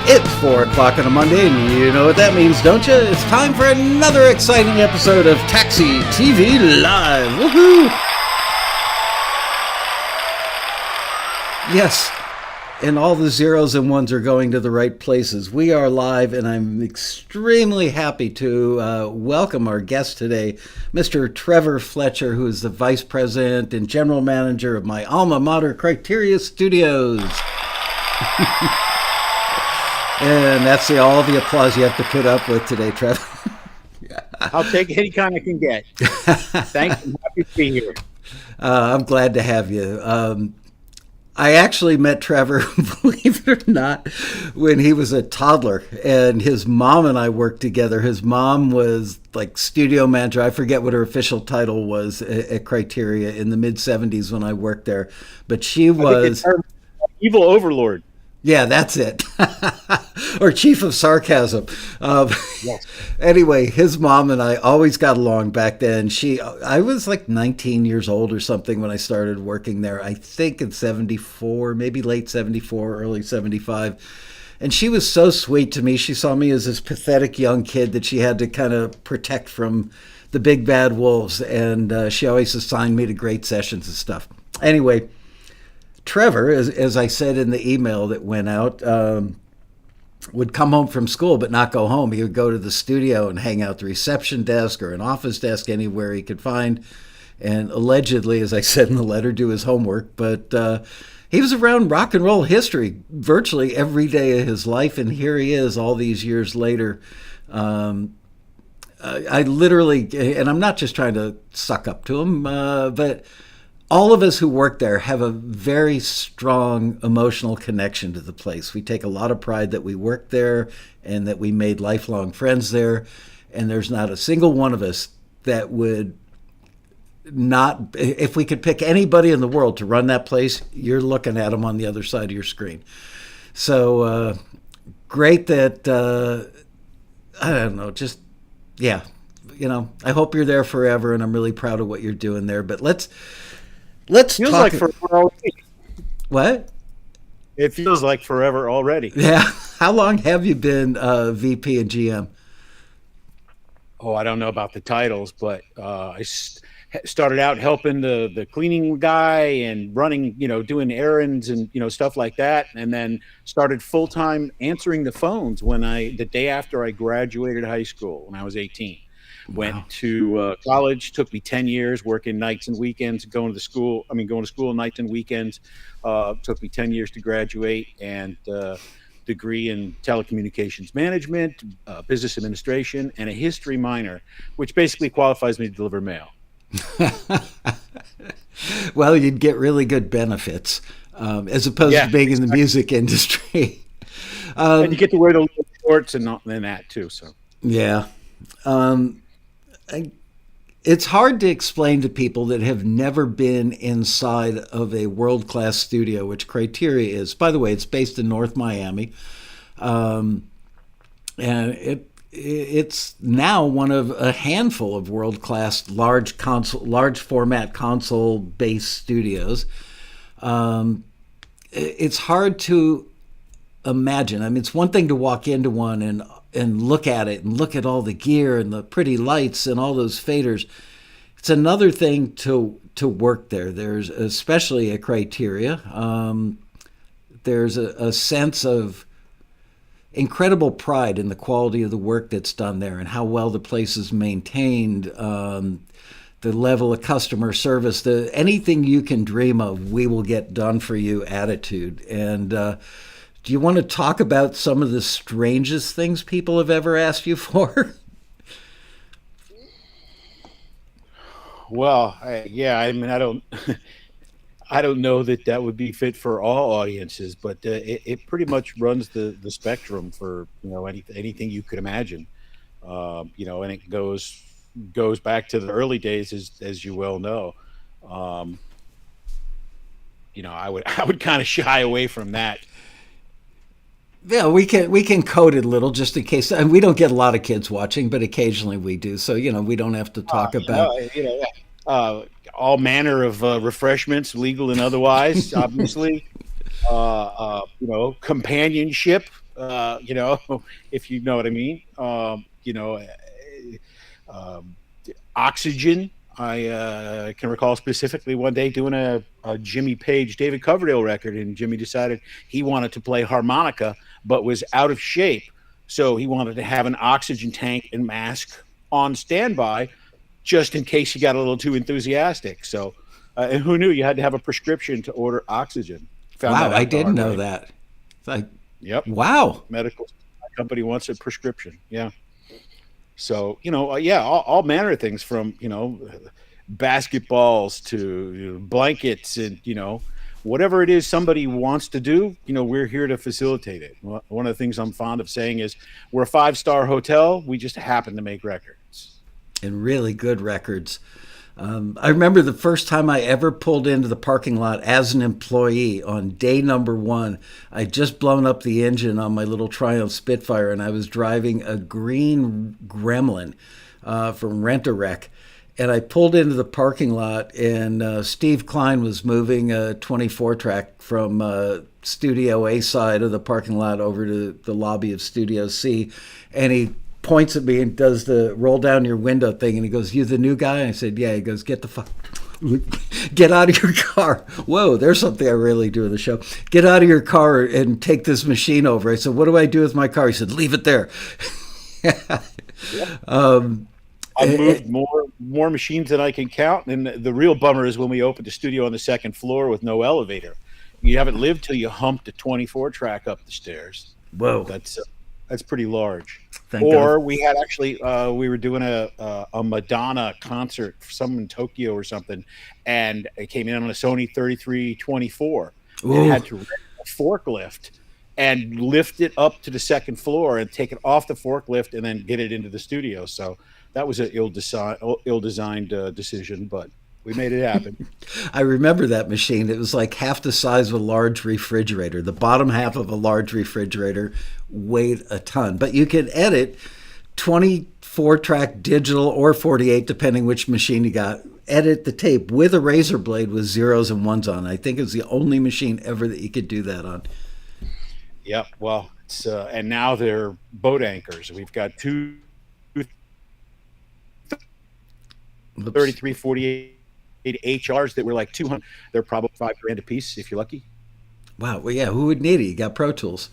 It's 4 o'clock on a Monday, and you know what that means, don't you? It's time for another exciting episode of TAXITV Live. Woohoo! Yes, and all the zeros and ones are going to the right places. We are live, and I'm extremely happy to welcome our guest today, Mr. Trevor Fletcher, who is the Vice President and General Manager of my alma mater, Criteria Studios. And that's all the applause you have to put up with today, Trevor. I'll take any kind I can get. Thanks. I'm happy to be here. I'm glad to have you. I actually met Trevor, believe it or not, when he was a toddler, and his mom and I worked together. His mom was like studio manager. I forget what her official title was at Criteria in the mid-'70s when I worked there, but she was evil overlord. Yeah, that's it. Or chief of sarcasm. Yes. Anyway, his mom and I always got along back then. I was like 19 years old or something when I started working there. I think in 74, maybe late 74, early 75. And she was so sweet to me. She saw me as this pathetic young kid that she had to kind of protect from the big bad wolves. And she always assigned me to great sessions and stuff. Anyway, Trevor, as I said in the email that went out, would come home from school but not go home. He would go to the studio and hang out the reception desk or an office desk anywhere he could find, and allegedly, as I said in the letter, do his homework. But he was around rock and roll history virtually every day of his life, and here he is all these years later. I literally, and I'm not just trying to suck up to him, but all of us who work there have a very strong emotional connection to the place. We take a lot of pride that we worked there and that we made lifelong friends there. And there's not a single one of us that would not, if we could pick anybody in the world to run that place, you're looking at them on the other side of your screen. So great that, I don't know, just, yeah, you know, I hope you're there forever, and I'm really proud of what you're doing there. But let's feels talk. Like forever already. What? It feels like forever already. Yeah. How long have you been VP and GM? Oh, I don't know about the titles, but I started out helping the cleaning guy and running, doing errands and, stuff like that. And then started full-time answering the phones the day after I graduated high school when I was 18. Went to college, took me 10 years working nights and weekends, going to school nights and weekends. Took me 10 years to graduate, and degree in telecommunications management, business administration, and a history minor, which basically qualifies me to deliver mail. Well, you'd get really good benefits as opposed to being in the music industry. And you get to wear the little shorts and that too. So yeah. It's hard to explain to people that have never been inside of a world-class studio, which Criteria is. By the way, it's based in North Miami, and it's now one of a handful of world-class large format console-based studios. It's hard to imagine. I mean, it's one thing to walk into one and look at it and look at all the gear and the pretty lights and all those faders. It's another thing to work there. There's, especially at Criteria, there's a sense of incredible pride in the quality of the work that's done there and how well the place is maintained, the level of customer service, anything you can dream of, we will get done for you attitude. And do you want to talk about some of the strangest things people have ever asked you for? Well, I don't know that would be fit for all audiences, but it pretty much runs the spectrum for anything you could imagine, and it goes back to the early days, as you well know. I would kind of shy away from that. Yeah, we can code it a little just in case, and we don't get a lot of kids watching, but occasionally we do. So we don't have to talk about all manner of refreshments, legal and otherwise, obviously. companionship, if you know what I mean. Um, Oxygen. I can recall specifically one day doing a Jimmy Page, David Coverdale record, and Jimmy decided he wanted to play harmonica, but was out of shape. So he wanted to have an oxygen tank and mask on standby just in case he got a little too enthusiastic. So, and who knew you had to have a prescription to order oxygen? Found Wow, that I out the didn't hard know way. that. It's like, Yep. wow. Medical company wants a prescription. Yeah. So, yeah, all manner of things from, basketballs to blankets and, whatever it is somebody wants to do, we're here to facilitate it. One of the things I'm fond of saying is we're a 5-star hotel. We just happen to make records. And really good records. I remember the first time I ever pulled into the parking lot as an employee on day number 1. I'd just blown up the engine on my little Triumph Spitfire, and I was driving a green Gremlin from Rent-A-Wreck. And I pulled into the parking lot, and Steve Klein was moving a 24-track from Studio A side of the parking lot over to the lobby of Studio C. And he points at me and does the roll down your window thing, and he goes, "You the new guy?" And I said, "Yeah." He goes, "Get the fuck, get out of your car." Whoa, there's something I really do in the show. "Get out of your car and take this machine over." I said, "What do I do with my car?" He said, "Leave it there." Yeah. I've moved more machines than I can count, and the real bummer is when we opened the studio on the second floor with no elevator. You haven't lived till you humped a 24-track up the stairs. Whoa, that's pretty large. Thank Or God. we had actually we were doing a Madonna concert for some in Tokyo or something, and it came in on a Sony 3324 and had to rent a forklift and lift it up to the second floor and take it off the forklift and then get it into the studio. So that was an ill-designed decision, but we made it happen. I remember that machine. It was like half the size of a large refrigerator. The bottom half of a large refrigerator weighed a ton. But you could edit 24-track digital or 48, depending which machine you got. Edit the tape with a razor blade with zeros and ones on. I think it was the only machine ever that you could do that on. Yep. Well, and now they're boat anchors. We've got two 3348 HRs that were like 200. They're probably $5,000 a piece if you're lucky. Wow. Well, yeah. Who would need it? You got Pro Tools.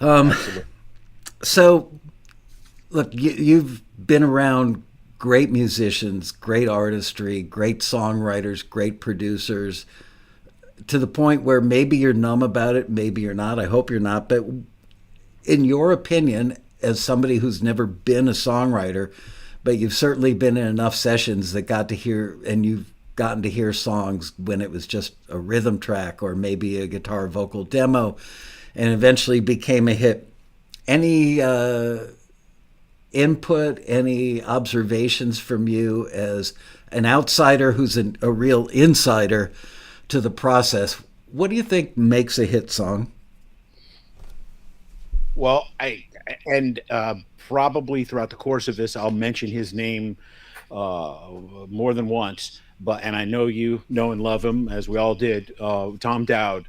Absolutely. So, look, you've been around great musicians, great artistry, great songwriters, great producers, to the point where maybe you're numb about it, maybe you're not. I hope you're not. But in your opinion, as somebody who's never been a songwriter, but you've certainly been in enough sessions that got to hear, and you've gotten to hear songs when it was just a rhythm track or maybe a guitar vocal demo, and eventually became a hit. Any input, any observations from you as an outsider who's a real insider to the process? What do you think makes a hit song? Well, probably throughout the course of this, I'll mention his name more than once. And I know you know and love him, as we all did. Tom Dowd.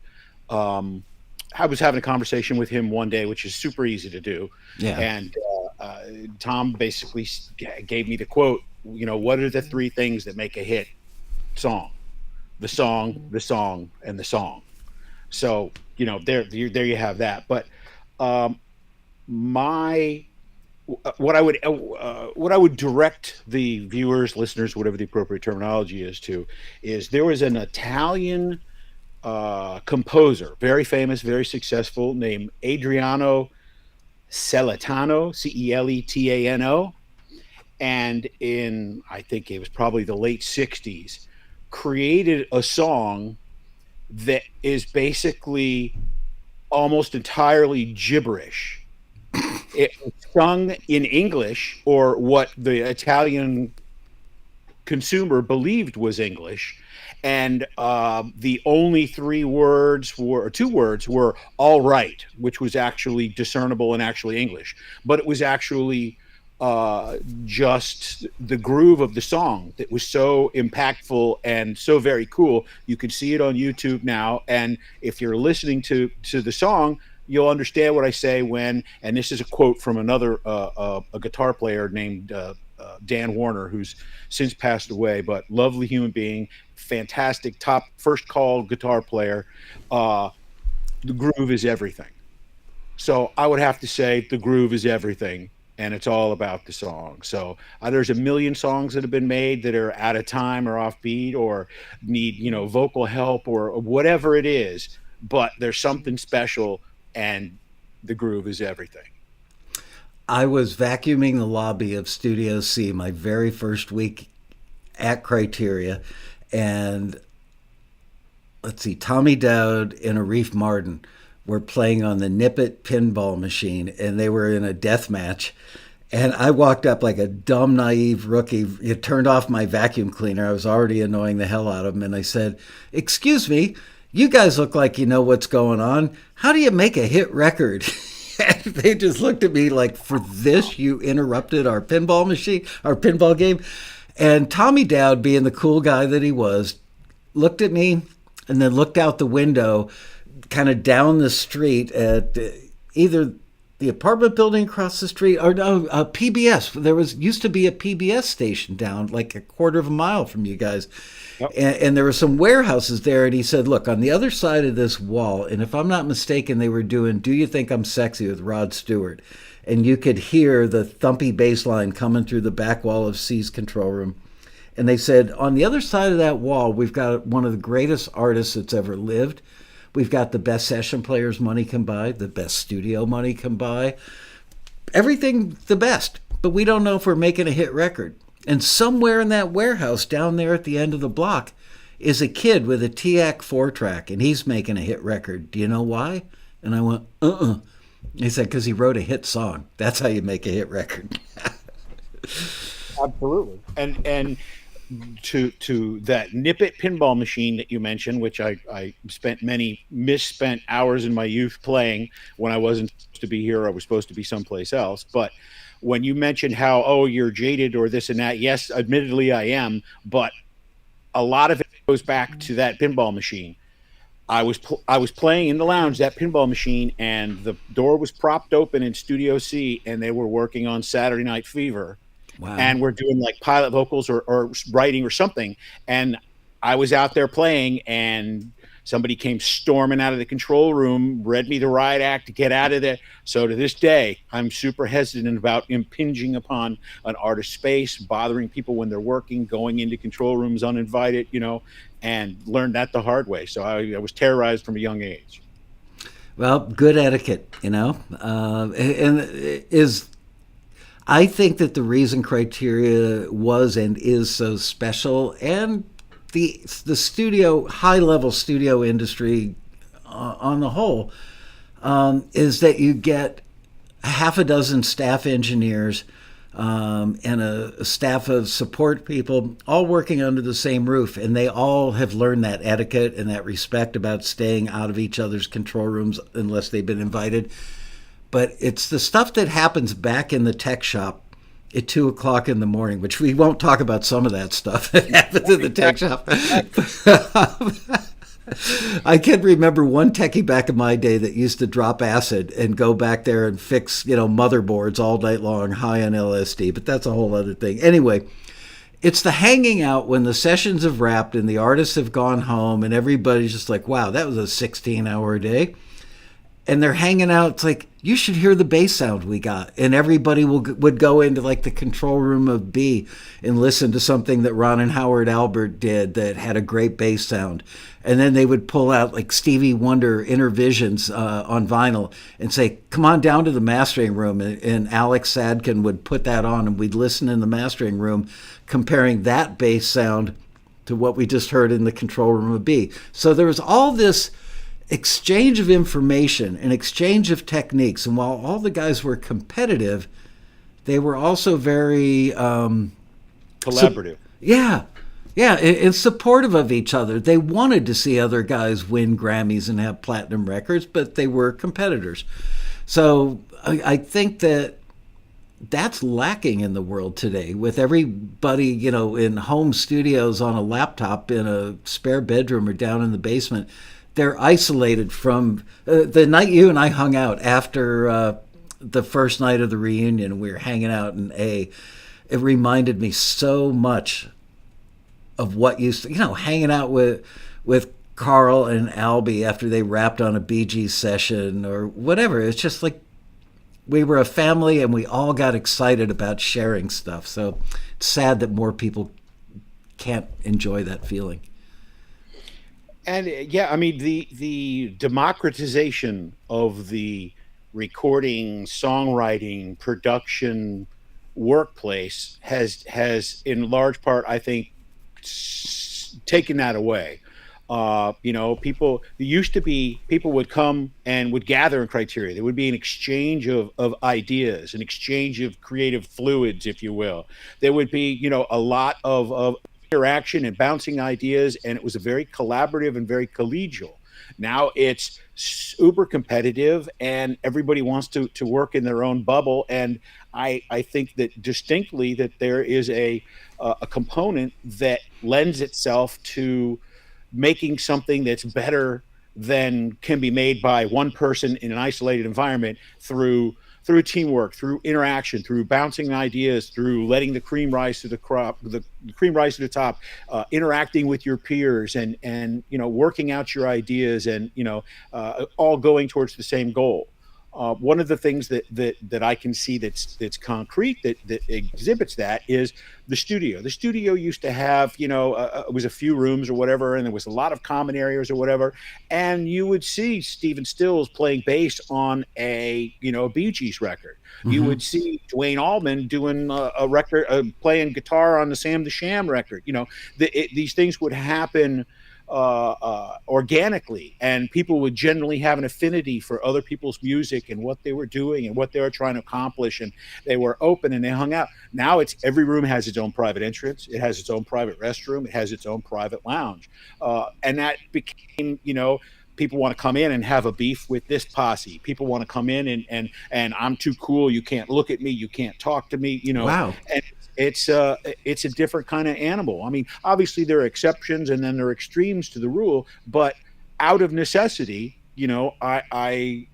I was having a conversation with him one day, which is super easy to do. Yeah. And Tom basically gave me the quote, what are the 3 things that make a hit song? The song, the song, and the song. So, there you have that. But what I would direct the viewers, listeners, whatever the appropriate terminology is there was an Italian composer, very famous, very successful, named Adriano Celentano, Celetano, and I think it was probably the late 60s, created a song that is basically almost entirely gibberish. It was sung in English, or what the Italian consumer believed was English, and the only 2 words were "all right," which was actually discernible and actually English, but it was actually just the groove of the song that was so impactful and so very cool. You can see it on YouTube now, and if you're listening to the song, you'll understand what I say when. And this is a quote from another a guitar player named Dan Warner, who's since passed away, but lovely human being, fantastic, top first call guitar player. The groove is everything. So I would have to say the groove is everything, and it's all about the song. So there's a million songs that have been made that are out of time or offbeat or need, vocal help or whatever it is, but there's something special, and the groove is everything. I was vacuuming the lobby of Studio C my very first week at Criteria, and let's see, Tommy Dowd and Arif Mardin were playing on the Nippet pinball machine, and they were in a death match. And I walked up like a dumb, naive rookie. It turned off my vacuum cleaner. I was already annoying the hell out of them. And I said, "Excuse me, you guys look like you know what's going on. How do you make a hit record?" And they just looked at me like, "For this, you interrupted our pinball machine, our pinball game?" And Tommy Dowd, being the cool guy that he was, looked at me and then looked out the window kind of down the street at either the apartment building across the street or no, PBS. There used to be a PBS station down like a quarter of a mile from you guys. Yep. And there were some warehouses there, and he said, "Look, on the other side of this wall," and if I'm not mistaken, they were doing "Do You Think I'm Sexy" with Rod Stewart, and you could hear the thumpy bass line coming through the back wall of C's control room. And they said, "On the other side of that wall, we've got one of the greatest artists that's ever lived. We've got the best session players money can buy, the best studio money can buy, everything the best, but we don't know if we're making a hit record. And somewhere in that warehouse down there at the end of the block is a kid with a TAC 4-track, and he's making a hit record. Do you know why?" And I went, He said, "Because he wrote a hit song. That's how you make a hit record." Absolutely. And to that Nippet pinball machine that you mentioned, which I spent many misspent hours in my youth playing when I wasn't supposed to be here. I was supposed to be someplace else. But when you mentioned how, oh, you're jaded or this and that, yes, admittedly I am, but a lot of it goes back to that pinball machine. I was playing in the lounge, that pinball machine, and the door was propped open in Studio C, and they were working on Saturday Night Fever. Wow. And we're doing like pilot vocals or writing or something. And I was out there playing, and somebody came storming out of the control room, read me the riot act to get out of there. So to this day, I'm super hesitant about impinging upon an artist's space, bothering people when they're working, going into control rooms uninvited, and learned that the hard way. So I was terrorized from a young age. Well, good etiquette, I think that the reason Criteria was and is so special, and the high level studio industry on the whole, is that you get half a dozen staff engineers and a staff of support people all working under the same roof, and they all have learned that etiquette and that respect about staying out of each other's control rooms unless they've been invited. But it's the stuff that happens back in the tech shop at 2:00 in the morning, which we won't talk about some of that stuff that happens in the tech shop. I can remember one techie back in my day that used to drop acid and go back there and fix, motherboards all night long, high on LSD, but that's a whole other thing. Anyway, it's the hanging out when the sessions have wrapped and the artists have gone home and everybody's just like, wow, that was a 16-hour day. And they're hanging out. It's like, you should hear the bass sound we got. And everybody would go into like the control room of B and listen to something that Ron and Howard Albert did that had a great bass sound. And then they would pull out like Stevie Wonder Intervisions on vinyl and say, "Come on down to the mastering room." And Alex Sadkin would put that on, and we'd listen in the mastering room, comparing that bass sound to what we just heard in the control room of B. So there was all this exchange of information and exchange of techniques. And while all the guys were competitive, they were also very collaborative. And supportive of each other. They wanted to see other guys win Grammys and have platinum records, but they were competitors. So I think that that's lacking in the world today with everybody, in home studios on a laptop in a spare bedroom or down in the basement. They're isolated from the night you and I hung out after the first night of the reunion. We were hanging out in A. It reminded me so much of what used to, hanging out with Carl and Albie after they rapped on a Bee Gees session or whatever. It's just like we were a family and we all got excited about sharing stuff. So it's sad that more people can't enjoy that feeling. And yeah, I mean the democratization of the recording, songwriting, production workplace has in large part, I think, taken that away. People, it used to be people would come and would gather in criteria. There would be an exchange of ideas, an exchange of creative fluids, if you will. There would be, a lot of interaction and bouncing ideas, and it was a very collaborative and very collegial. Now it's super competitive, and everybody wants to work in their own bubble. And I think that distinctly that there is a component that lends itself to making something that's better than can be made by one person in an isolated environment through teamwork, through interaction, through bouncing ideas, through letting the cream rise to the cream rise to the top, interacting with your peers, and working out your ideas, and all going towards the same goal. One of the things that I can see that's concrete that exhibits that is the studio. The studio used to have, it was a few rooms or whatever, and there was a lot of common areas or whatever, and you would see Stephen Stills playing bass on a Bee Gees record. You Mm-hmm. would see Dwayne Allman doing a record, playing guitar on the Sam the Sham record. These things would happen organically, and people would generally have an affinity for other people's music and what they were doing and what they were trying to accomplish, and they were open and they hung out. Now it's every room has its own private entrance, it has its own private restroom, it has its own private lounge, and that became, people want to come in and have a beef with this posse. People want to come in and I'm too cool, you can't look at me, you can't talk to me, Wow. and it's a different kind of animal. I mean, obviously there are exceptions and then there are extremes to the rule, but out of necessity, I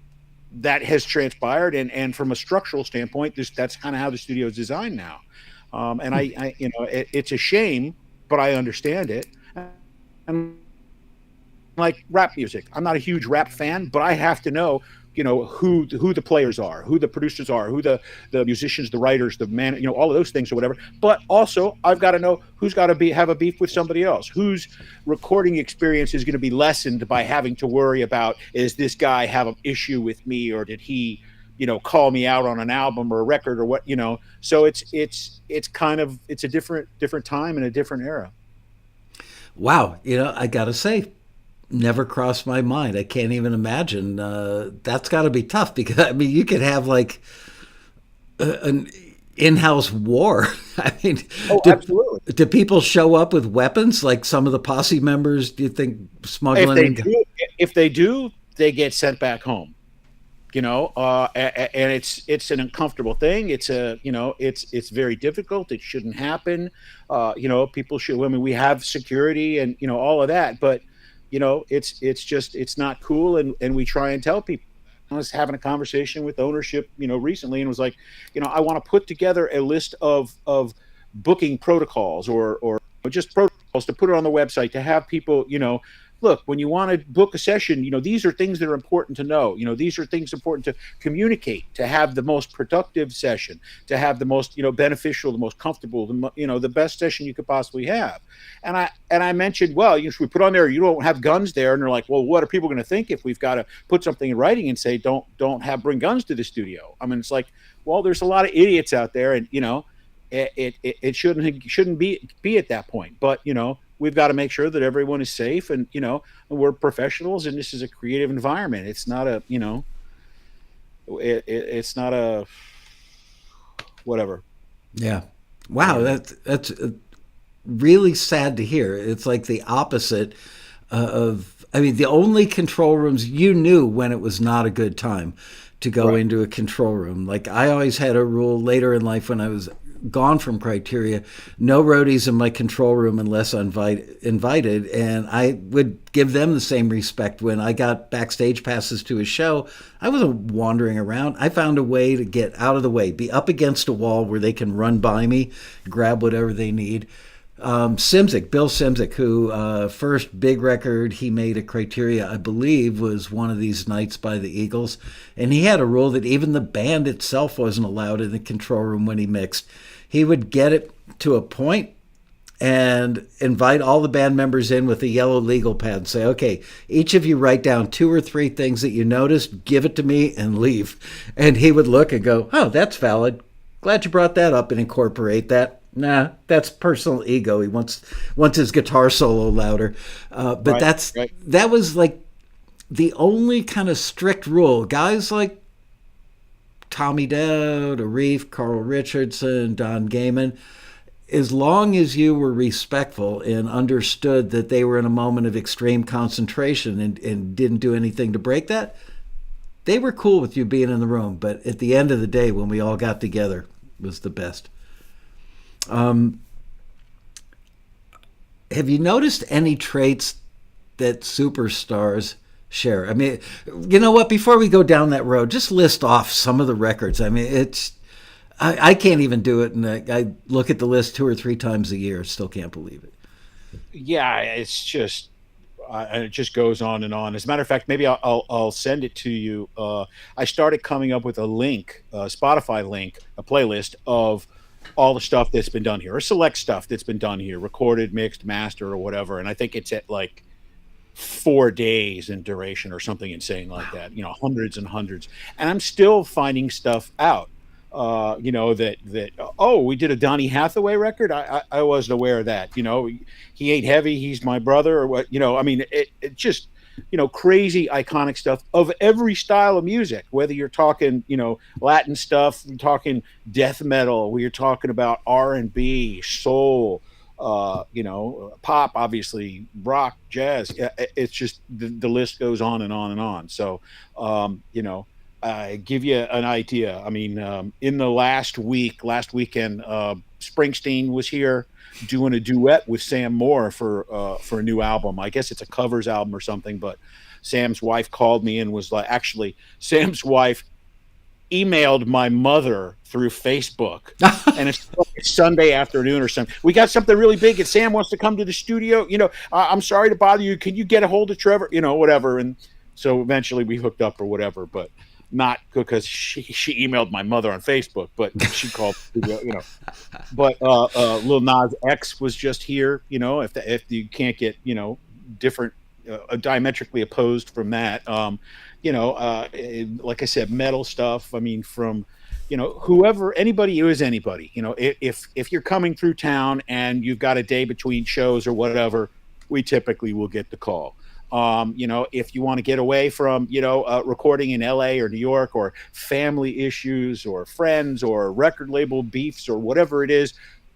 that has transpired, and from a structural standpoint, that's kind of how the studio is designed now. And it's a shame, but I understand it. And like rap music, I'm not a huge rap fan, but I have to know, who the players are, who the producers are, who the musicians, the writers, the man, all of those things or whatever. But also I've got to know who's got to have a beef with somebody else, whose recording experience is going to be lessened by having to worry about, is this guy have an issue with me, or did he call me out on an album or a record or what. So it's kind of, it's a different time and a different era. Wow. I got to say, never crossed my mind. I can't even imagine. That's got to be tough because, I mean, you could have like an in-house war. I mean, Oh, absolutely. do people show up with weapons like some of the posse members? Do you think if they smuggling? do if they do, they get sent back home. And it's an uncomfortable thing. It's very difficult. It shouldn't happen. People should. I mean, we have security and all of that, but it's not cool. And we try and tell people. I was having a conversation with ownership, recently, and was like, I want to put together a list of booking protocols, or just protocols to put it on the website to have people, look, when you want to book a session, these are things that are important to know. These are things important to communicate, to have the most productive session, to have the most, beneficial, the most comfortable, the best session you could possibly have. And I mentioned, well, should we put on there, you don't have guns there? And they're like, well, what are people going to think if we've got to put something in writing and say, don't bring guns to the studio? I mean, it's like, well, there's a lot of idiots out there, and it shouldn't be at that point. But we've got to make sure that everyone is safe, and we're professionals, and this is a creative environment. It's not a it's not a whatever. Yeah. Wow. Yeah. That's really sad to hear. It's like the opposite of I mean, the only control rooms you knew when it was not a good time to go Right. into a control room. Like I always had a rule later in life when I was gone from Criteria, no roadies in my control room unless invited, and I would give them the same respect when I got backstage passes to a show. I wasn't wandering around. I found a way to get out of the way, be up against a wall where they can run by me, grab whatever they need. Bill Simzik, who first big record he made at Criteria, I believe, was One of These Nights by the Eagles. And he had a rule that even the band itself wasn't allowed in the control room when he mixed. He would get it to a point and invite all the band members in with a yellow legal pad and say, okay, each of you write down 2 or 3 things that you noticed, give it to me, and leave. And he would look and go, oh, that's valid. Glad you brought that up and incorporate that. Nah, that's personal ego. He wants his guitar solo louder. But Right. Right. that was like the only kind of strict rule. Guys like Tommy Dowd, Arif, Carl Richardson, Don Gaiman, as long as you were respectful and understood that they were in a moment of extreme concentration and didn't do anything to break that, they were cool with you being in the room. But at the end of the day, when we all got together, it was the best. Have you noticed any traits that superstars share? I mean, you know what? Before we go down that road, just list off some of the records. I mean, I can't even do it, and I look at the list 2 or 3 times a year. Still can't believe it. Yeah, it's just it just goes on and on. As a matter of fact, maybe I'll send it to you. I started coming up with a link, a Spotify link, a playlist of all the stuff that's been done here, or select stuff that's been done here, recorded, mixed, master, or whatever. And I think it's at like 4 days in duration or something insane like that. Hundreds and hundreds, and I'm still finding stuff out. That oh, we did a Donny Hathaway record. I wasn't aware of that. He ain't heavy. He's my brother, or what? I mean, it just crazy iconic stuff of every style of music. Whether you're talking Latin stuff, you're talking death metal, we're talking about R&B, soul, pop, obviously, rock, jazz. It's just the list goes on and on and on. So, I give you an idea. I mean, in the last weekend, Springsteen was here doing a duet with Sam Moore for a new album. I guess it's a covers album or something. But Sam's wife called me and was like, actually, Sam's wife emailed my mother through Facebook, and it's Sunday afternoon or something. We got something really big, and Sam wants to come to the studio. I'm sorry to bother you. Can you get a hold of Trevor? Whatever. And so eventually we hooked up or whatever, but not because she emailed my mother on Facebook, but she called. But Lil Nas X was just here. If you can't get different, diametrically opposed from that. Like I said, metal stuff. I mean, from whoever, anybody who is anybody. If you're coming through town and you've got a day between shows or whatever, we typically will get the call. If you want to get away from recording in LA or New York, or family issues or friends or record label beefs or whatever it is,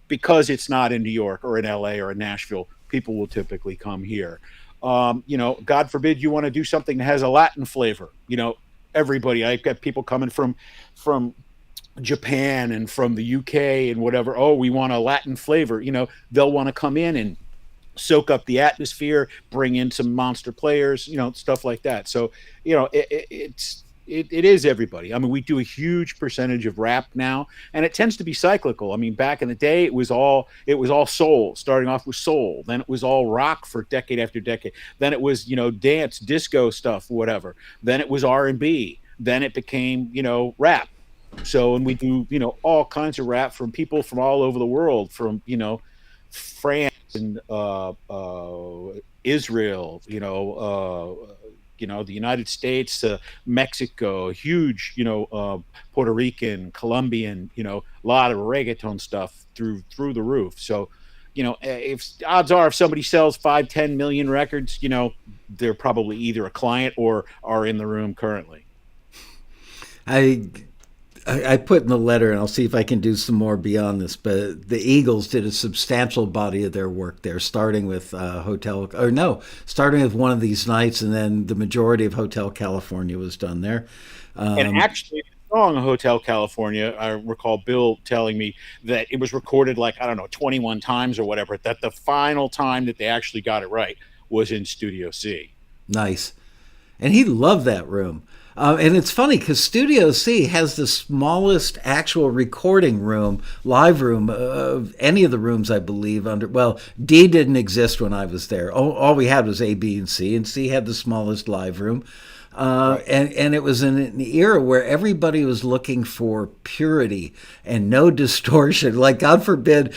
because it's not in New York or in LA or in Nashville, people will typically come here. God forbid you want to do something that has a Latin flavor. Everybody, I've got people coming from Japan and from the UK and whatever. Oh, we want a Latin flavor. They'll want to come in and soak up the atmosphere, bring in some monster players, stuff like that. So, it is everybody. I mean, we do a huge percentage of rap now, and it tends to be cyclical. I mean, back in the day, it was all soul, starting off with soul. Then it was all rock for decade after decade. Then it was, dance, disco stuff, whatever. Then it was R&B. Then it became, rap. So, and we do, all kinds of rap from people from all over the world, from, France and Israel, the United States, Mexico, huge, Puerto Rican, Colombian, a lot of reggaeton stuff through the roof. So, if odds are, if somebody sells 5-10 million records, they're probably either a client or are in the room currently. I I put in the letter, and I'll see if I can do some more beyond this, but the Eagles did a substantial body of their work there, starting with starting with One of These Nights, and then the majority of Hotel California was done there. And actually, the song Hotel California, I recall Bill telling me that it was recorded like, I don't know, 21 times or whatever, that the final time that they actually got it right was in Studio C. Nice. And he loved that room. And it's funny because Studio C has the smallest actual recording room, live room of any of the rooms, I believe. D didn't exist when I was there. All we had was A, B, and C had the smallest live room. And it was in an era where everybody was looking for purity and no distortion. Like, God forbid,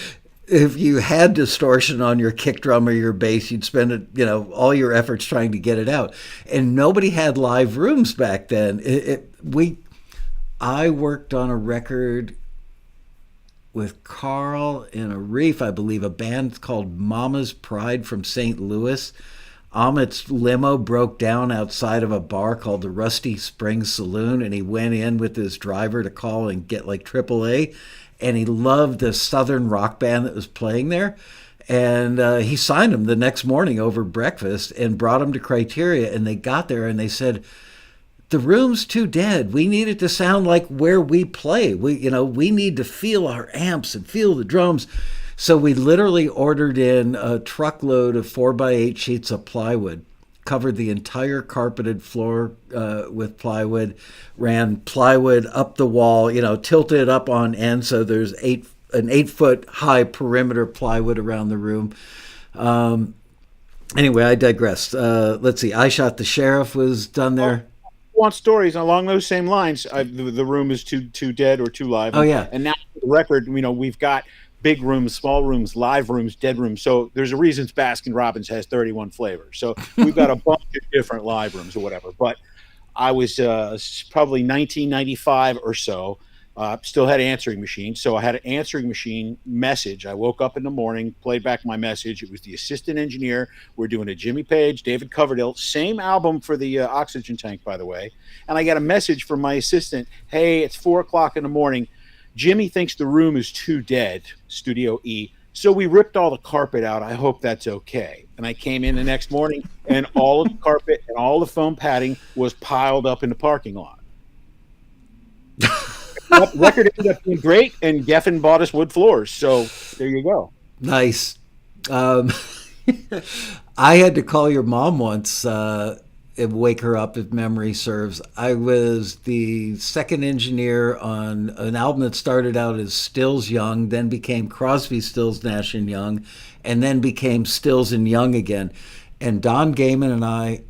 if you had distortion on your kick drum or your bass, you'd spend all your efforts trying to get it out. And nobody had live rooms back then. I worked on a record with Carl and a Reef, I believe, a band called Mama's Pride from St. Louis. Amit's limo broke down outside of a bar called the Rusty Springs Saloon, and he went in with his driver to call and get like AAA. And he loved the Southern rock band that was playing there. And he signed them the next morning over breakfast and brought them to Criteria. And they got there and they said, the room's too dead. We need it to sound like where we play. We need to feel our amps and feel the drums. So we literally ordered in a truckload of 4x8 sheets of plywood, covered the entire carpeted floor with plywood, ran plywood up the wall, tilted it up on end so there's an 8-foot high perimeter plywood around the room. Anyway, I digress. Let's see. I Shot the Sheriff was done there. Want stories along those same lines? The room is too dead or too live. Oh yeah. And now the record, we've got big rooms, small rooms, live rooms, dead rooms. So there's a reason Baskin Robbins has 31 flavors. So we've got a bunch of different live rooms or whatever. But I was probably 1995 or so. Still had an answering machine. So I had an answering machine message. I woke up in the morning, played back my message. It was the assistant engineer. We're doing a Jimmy Page, David Coverdale, same album for the Oxygen Tank, by the way. And I got a message from my assistant. Hey, it's 4:00 in the morning. Jimmy thinks the room is too dead, Studio E. So we ripped all the carpet out. I hope that's okay. And I came in the next morning, and all of the carpet and all the foam padding was piled up in the parking lot. That record ended up being great, and Geffen bought us wood floors. So there you go. Nice. I had to call your mom once and wake her up if memory serves. I was the second engineer on an album that started out as Stills Young, then became Crosby, Stills, Nash and Young, and then became Stills and Young again. And Don Gaiman and I,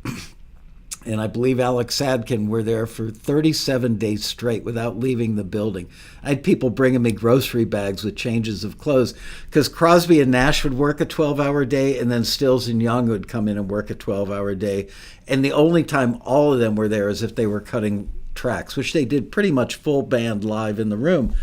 and I believe Alex Sadkin, were there for 37 days straight without leaving the building. I had people bringing me grocery bags with changes of clothes because Crosby and Nash would work a 12-hour day, and then Stills and Young would come in and work a 12-hour day. And the only time all of them were there is if they were cutting tracks, which they did pretty much full band live in the room.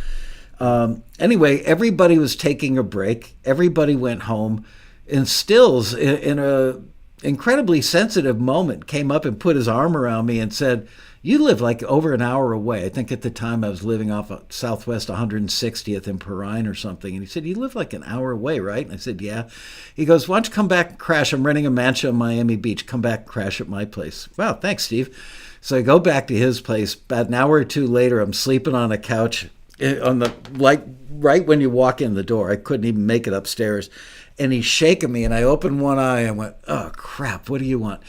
Anyway, everybody was taking a break. Everybody went home. And Stills, in a incredibly sensitive moment, came up and put his arm around me and said, "You live like over an hour away." I think at the time I was living off of Southwest 160th in Perrine or something. And he said, "You live like an hour away, right?" And I said, "Yeah." He goes, "Why don't you come back and crash? I'm renting a mansion on Miami Beach. Come back and crash at my place." "Wow, thanks, Steve." So I go back to his place. About an hour or two later, I'm sleeping on a couch on the right when you walk in the door. I couldn't even make it upstairs. And he's shaking me, and I opened one eye and went, "Oh, crap, what do you want?"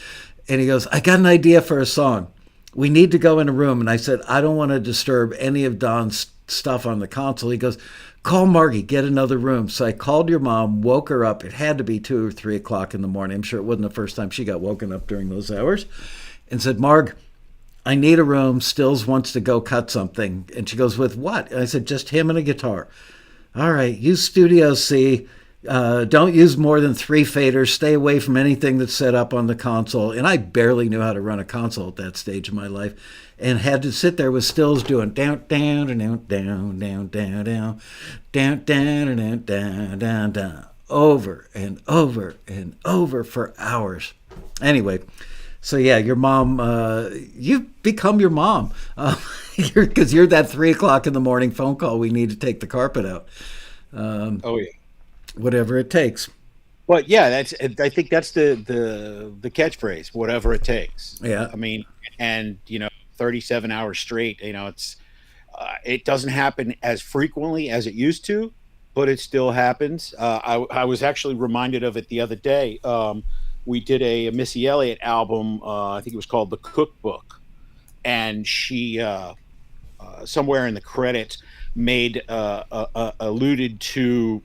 And he goes, "I got an idea for a song. We need to go in a room." And I said, "I don't want to disturb any of Don's stuff on the console." He goes, "Call Margie, get another room." So I called your mom, woke her up. It had to be 2 or 3 o'clock in the morning. I'm sure it wasn't the first time she got woken up during those hours. And said, "Marg, I need a room. Stills wants to go cut something." And she goes, "With what?" And I said, "Just him and a guitar." "All right, use Studio C. Don't use more than 3 faders. Stay away from anything that's set up on the console." And I barely knew how to run a console at that stage of my life, and had to sit there with Stills doing down, down, down, down, down, down, down, down, down, down, down, down, down, over and over and over for hours. Anyway, So yeah, your mom, you've become your mom, because you're that 3 o'clock in the morning phone call. We need to take the carpet out, Oh yeah. whatever it takes. But yeah, that's I think that's the catchphrase, whatever it takes. Yeah, I mean, and 37 hours straight, it doesn't happen as frequently as it used to, but it still happens. I was actually reminded of it the other day. We did a Missy Elliott album. I think it was called The Cookbook, and she somewhere in the credits made alluded to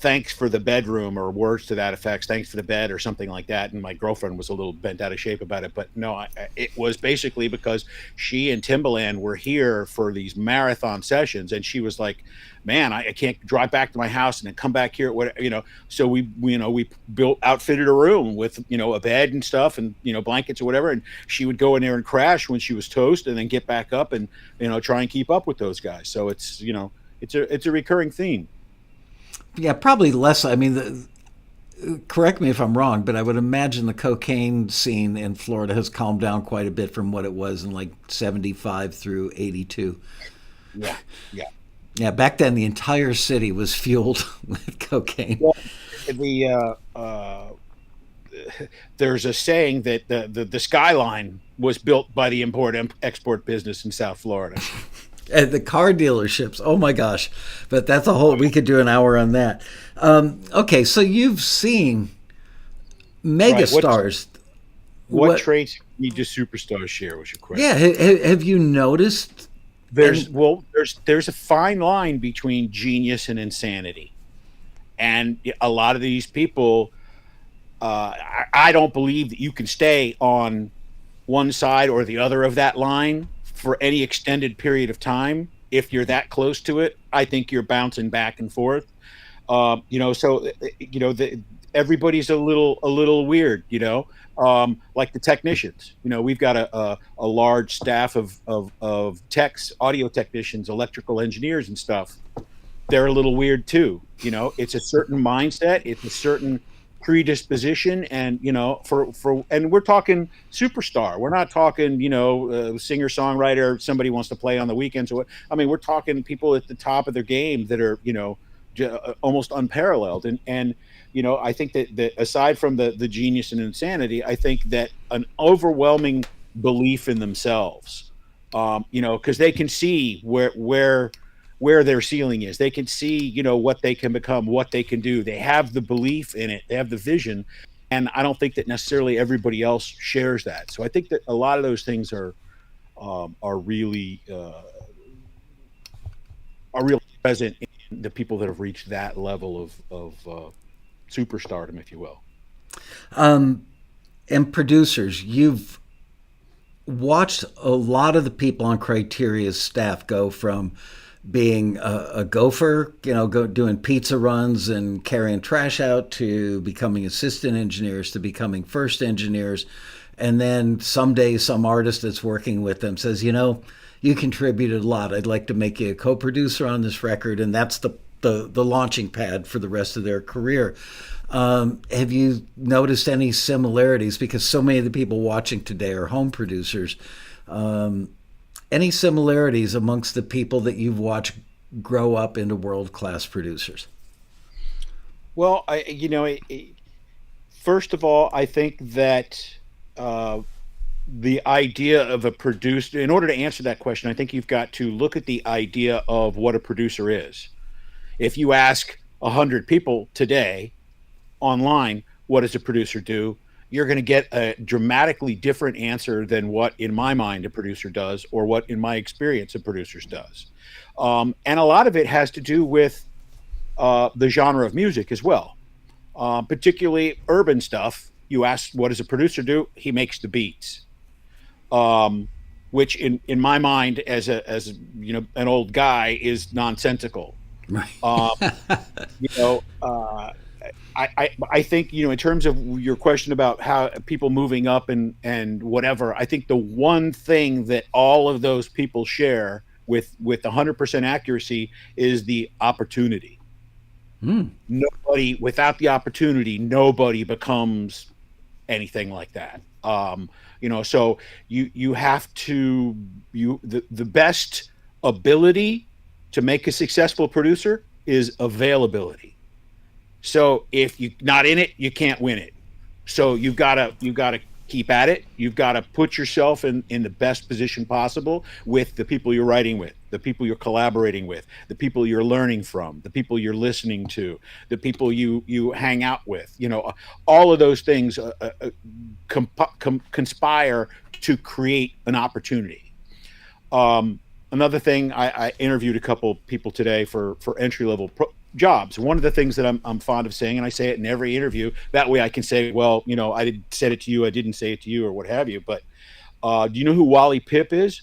thanks for the bedroom or words to that effect, thanks for the bed or something like that. And my girlfriend was a little bent out of shape about it, but no, it was basically because she and Timbaland were here for these marathon sessions, and she was like, man, I can't drive back to my house and then come back here, so we built, outfitted a room with a bed and stuff, and blankets or whatever, and she would go in there and crash when she was toast, and then get back up and try and keep up with those guys. So it's a recurring theme. yeah, probably less. I mean, correct me if I'm wrong, but I would imagine the cocaine scene in Florida has calmed down quite a bit from what it was in like 75 through 82. Yeah, yeah. Yeah, back then the entire city was fueled with cocaine. Well, there's a saying that the skyline was built by the import export business in South Florida. And the car dealerships, oh my gosh. But that's a whole, we could do an hour on that. Okay, so you've seen megastars. What traits need do superstars share was your question. Yeah, have you noticed? There's a fine line between genius and insanity, and a lot of these people, I don't believe that you can stay on one side or the other of that line for any extended period of time. If you're that close to it, I think you're bouncing back and forth. Everybody's a little weird, like the technicians. We've got a large staff of techs, audio technicians, electrical engineers and stuff. They're a little weird too. It's a certain mindset, it's a certain predisposition, and and we're talking superstar. We're not talking singer songwriter somebody wants to play on the weekends or what. I mean, we're talking people at the top of their game that are almost unparalleled. And I think that aside from the genius and insanity, I think that an overwhelming belief in themselves, because they can see where their ceiling is. They can see, what they can become, what they can do. They have the belief in it. They have the vision. And I don't think that necessarily everybody else shares that. So I think that a lot of those things are really present in the people that have reached that level of superstardom, if you will. And producers, you've watched a lot of the people on Criteria's staff go from being a gopher, doing pizza runs and carrying trash out, to becoming assistant engineers, to becoming first engineers. And then someday some artist that's working with them says, you contributed a lot. I'd like to make you a co-producer on this record. And that's the launching pad for the rest of their career. Have you noticed any similarities? Because so many of the people watching today are home producers. Any similarities amongst the people that you've watched grow up into world-class producers? Well, first of all, I think that the idea of a producer, in order to answer that question, I think you've got to look at the idea of what a producer is. If you ask 100 people today online, what does a producer do? You're going to get a dramatically different answer than what, in my mind, a producer does, or what, in my experience, a producer does. And a lot of it has to do with the genre of music as well, particularly urban stuff. You ask, what does a producer do? He makes the beats, which, in my mind, as an old guy, is nonsensical. Right. I think, in terms of your question about how people moving up and whatever, I think the one thing that all of those people share with 100% accuracy is the opportunity. Nobody, without the opportunity, nobody becomes anything like that. So you have to the best ability to make a successful producer is availability. So if you're not in it, you can't win it. So you've got to keep at it. You've got to put yourself in the best position possible with the people you're writing with, the people you're collaborating with, the people you're learning from, the people you're listening to, the people you hang out with. All of those things conspire to create an opportunity. Another thing, I interviewed a couple people today for entry-level jobs. One of the things that I'm fond of saying, and I say it in every interview, that way I can say, well, I said it to you, I didn't say it to you, or what have you. But do you know who Wally Pipp is?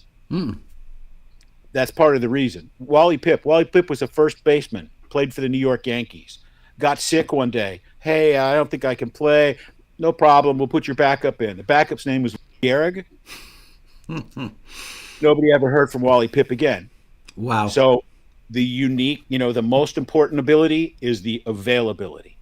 That's part of the reason. Wally Pipp was a first baseman, played for the New York Yankees, got sick one day. Hey, I don't think I can play. No problem, we'll put your backup in. The backup's name was Gehrig. Nobody ever heard from Wally Pipp again. Wow. So the unique, the most important ability is the availability.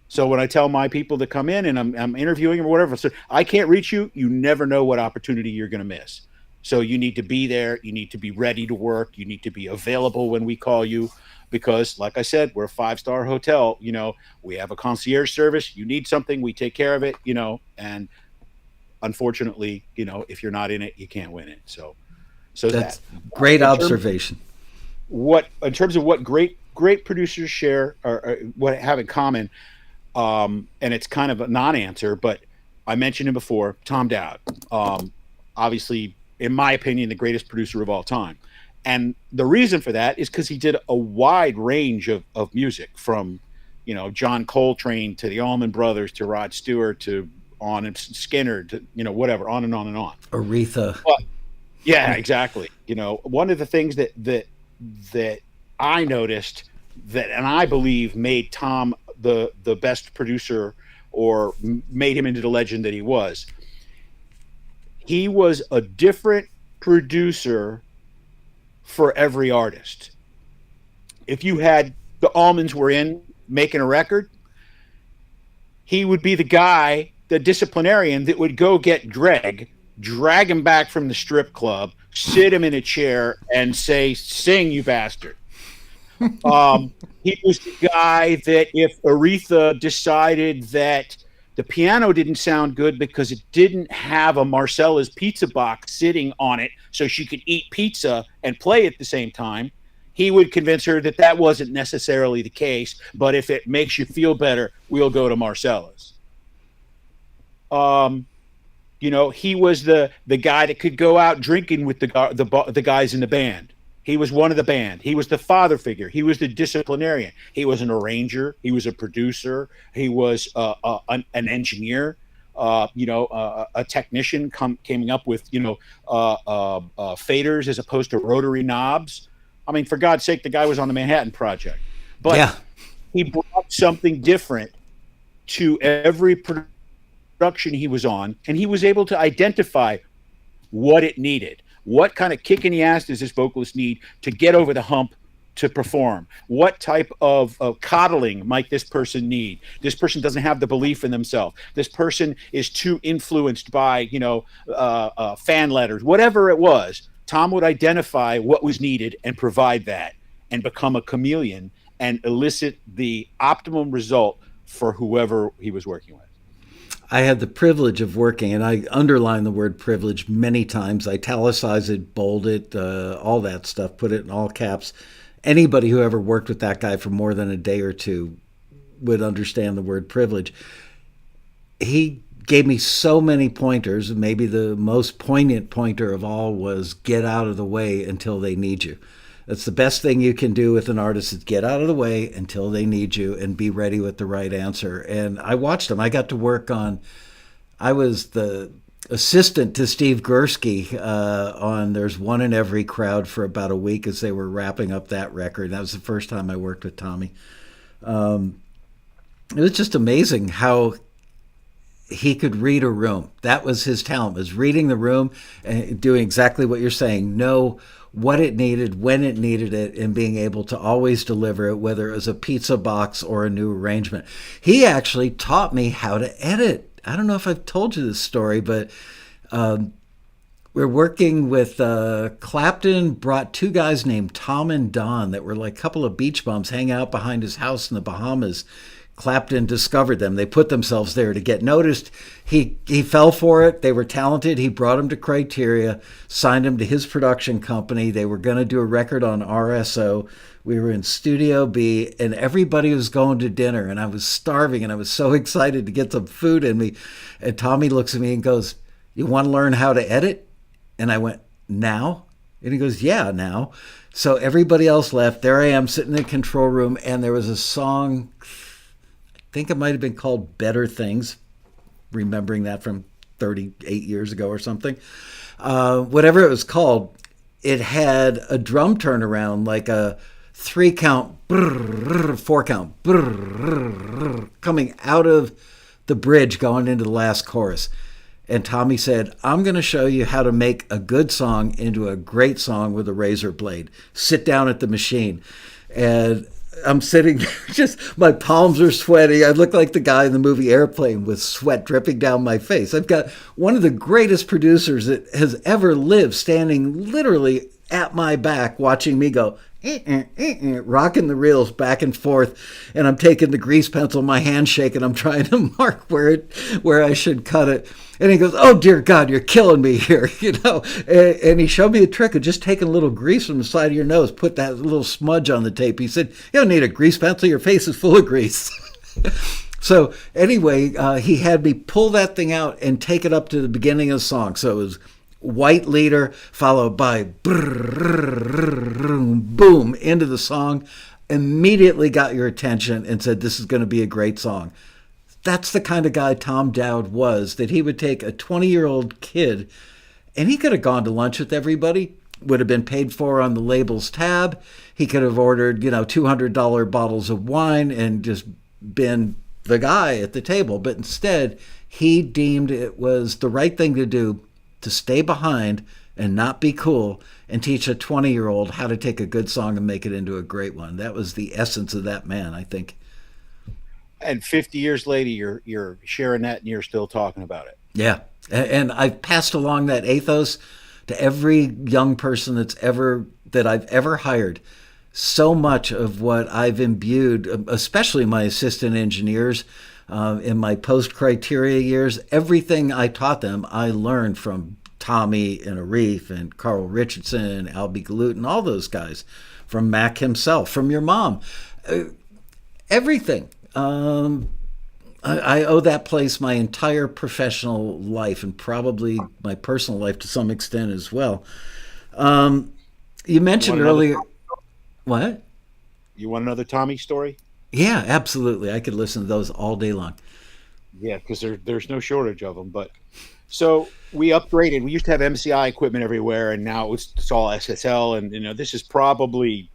So when I tell my people to come in and I'm interviewing them or whatever, so I can't reach you, you never know what opportunity you're going to miss. So you need to be there. You need to be ready to work. You need to be available when we call you, because like I said, we're a 5-star hotel. We have a concierge service. You need something, we take care of it, and unfortunately, if you're not in it, you can't win it. So that's great observation. In terms of what great producers share or what have in common, and it's kind of a non-answer, but I mentioned him before, Tom Dowd. Obviously, in my opinion, the greatest producer of all time. And the reason for that is because he did a wide range of music, from John Coltrane to the Allman Brothers to Rod Stewart to on and Skinner to whatever, on and on and on. Aretha. But, yeah, exactly. One of the things that I noticed and I believe made Tom the best producer, or made him into the legend that he was a different producer for every artist. If you had the Allmans were in making a record, he would be the guy, the disciplinarian that would go get Greg, drag him back from the strip club, sit him in a chair, and say, "Sing, you bastard." He was the guy that if Aretha decided that the piano didn't sound good because it didn't have a Marcella's pizza box sitting on it so she could eat pizza and play at the same time, he would convince her that wasn't necessarily the case, but if it makes you feel better, we'll go to Marcella's. He was the guy that could go out drinking with the guys in the band. He was one of the band. He was the father figure. He was the disciplinarian. He was an arranger. He was a producer. He was an engineer. A technician coming up with faders as opposed to rotary knobs. I mean, for God's sake, the guy was on the Manhattan Project. But he brought something different to every production he was on, and he was able to identify what it needed. What kind of kick in the ass does this vocalist need to get over the hump to perform? What type of coddling might this person need? This person doesn't have the belief in themselves. This person is too influenced by, fan letters. Whatever it was, Tom would identify what was needed and provide that, and become a chameleon and elicit the optimum result for whoever he was working with. I had the privilege of working, and I underline the word privilege many times, italicize it, bold it, all that stuff, put it in all caps. Anybody who ever worked with that guy for more than a day or two would understand the word privilege. He gave me so many pointers. Maybe the most poignant pointer of all was get out of the way until they need you. That's the best thing you can do with an artist, is get out of the way until they need you and be ready with the right answer. And I watched him. I got to work on, I was the assistant to Steve Gursky on There's One in Every Crowd for about a week as they were wrapping up that record. That was the first time I worked with Tommy. It was just amazing how he could read a room. That was his talent, was reading the room and doing exactly what you're saying. Know what it needed, when it needed it, and being able to always deliver it, whether it was a pizza box or a new arrangement. He actually taught me how to edit I don't know if I've told you this story, but we're working with Clapton brought two guys named Tom and Don that were like a couple of beach bums hanging out behind his house in the Bahamas. Clapton discovered them. They put themselves there to get noticed. He fell for it. They were talented. He brought them to Criteria, signed them to his production company. They were going to do a record on RSO. We were in Studio B, and everybody was going to dinner, and I was starving, and I was so excited to get some food in me. And Tommy looks at me and goes, "You want to learn how to edit?" And I went, "Now?" And he goes, "Yeah, now." So everybody else left. There I am sitting in the control room, and there was a song, I think it might have been called Better Things, remembering that from 38 years ago or something. Whatever it was called, it had a drum turnaround, like a 3-count, 4-count, coming out of the bridge going into the last chorus. And Tommy said, "I'm going to show you how to make a good song into a great song with a razor blade. Sit down at the machine." And I'm sitting there, just my palms are sweaty. I look like the guy in the movie Airplane with sweat dripping down my face. I've got one of the greatest producers that has ever lived standing literally at my back watching me go, rocking the reels back and forth, and I'm taking the grease pencil, my hand shaking, I'm trying to mark where I should cut it. And he goes, "Oh dear God, you're killing me here," And he showed me a trick of just taking a little grease from the side of your nose, put that little smudge on the tape. He said, "You don't need a grease pencil, your face is full of grease." So anyway, he had me pull that thing out and take it up to the beginning of the song. So it was white leader followed by boom into the song. Immediately got your attention and said, "This is going to be a great song." That's the kind of guy Tom Dowd was, that he would take a 20-year-old kid, and he could have gone to lunch with everybody, would have been paid for on the label's tab. He could have ordered, $200 bottles of wine and just been the guy at the table. But instead, he deemed it was the right thing to do to stay behind and not be cool and teach a 20-year-old how to take a good song and make it into a great one. That was the essence of that man, I think. And 50 years later, you're sharing that and you're still talking about it. Yeah. And I've passed along that ethos to every young person that I've ever hired. So much of what I've imbued, especially my assistant engineers in my post-criteria years, everything I taught them, I learned from Tommy and Arif and Carl Richardson, Albie Galutin, all those guys, from Mac himself, from your mom, everything. I owe that place my entire professional life and probably my personal life to some extent as well. You mentioned earlier... What? You want another Tommy story? Yeah, absolutely. I could listen to those all day long. Yeah, because there's no shortage of them. But so we upgraded. We used to have MCI equipment everywhere, and now it's all SSL. And this is probably,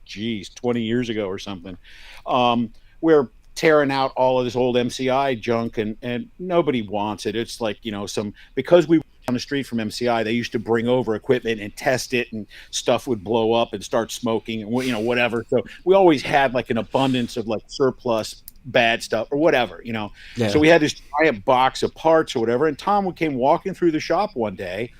20 years ago or something. We're tearing out all of this old MCI junk, and nobody wants it. It's like because we were on the street from MCI, they used to bring over equipment and test it, and stuff would blow up and start smoking and whatever. So we always had like an abundance of like surplus bad stuff or whatever. Yeah. So we had this giant box of parts or whatever, and Tom came walking through the shop one day,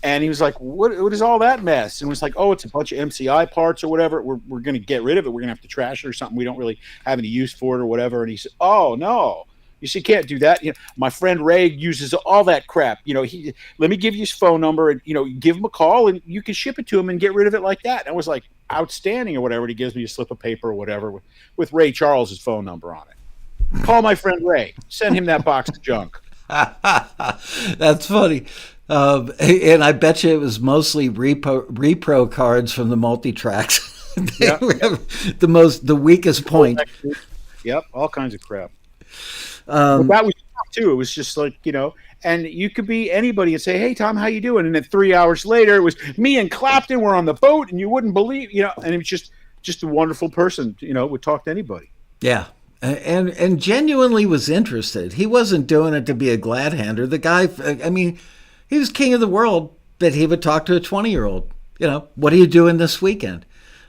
and he was like, what is all that mess? And it was like, "Oh, it's a bunch of MCI parts or whatever. We're going to get rid of it. We're going to have to trash it or something. We don't really have any use for it or whatever." And he said, "Oh, no. You see, can't do that. My friend Ray uses all that crap. Let me give you his phone number and, give him a call and you can ship it to him and get rid of it like that." And I was like, outstanding or whatever. And he gives me a slip of paper or whatever with Ray Charles's phone number on it. Call my friend Ray. Send him that box of junk. That's funny. And I bet you it was mostly repro cards from the multi-tracks. They were the weakest point. Yep, all kinds of crap. But that was too. It was just like, and you could be anybody and say, "Hey, Tom, how you doing?" And then 3 hours later, it was me and Clapton were on the boat, and you wouldn't believe, and it was just a wonderful person, would talk to anybody. Yeah. And genuinely was interested. He wasn't doing it to be a glad hander. The guy, he was king of the world, but he would talk to a 20-year-old. What are you doing this weekend?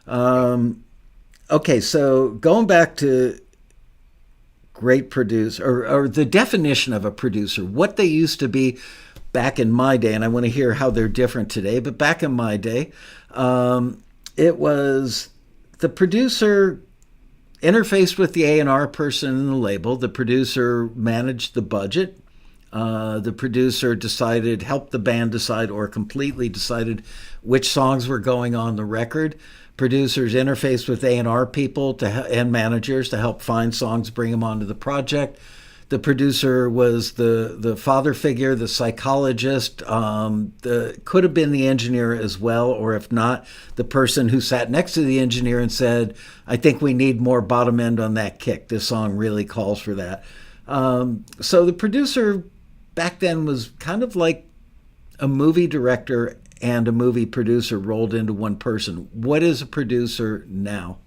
Okay, so going back to great producer, or the definition of a producer, what they used to be back in my day, and I want to hear how they're different today, but back in my day, it was the producer interfaced with the A&R person in the label. The producer managed the budget. The producer helped the band decide, or completely decided which songs were going on the record. Producers interfaced with A&R people and managers to help find songs, bring them onto the project. The producer was the father figure, the psychologist, could have been the engineer as well, or if not, the person who sat next to the engineer and said, I think we need more bottom end on that kick. This song really calls for that. So the producer back then was kind of like a movie director and a movie producer rolled into one person. What is a producer now?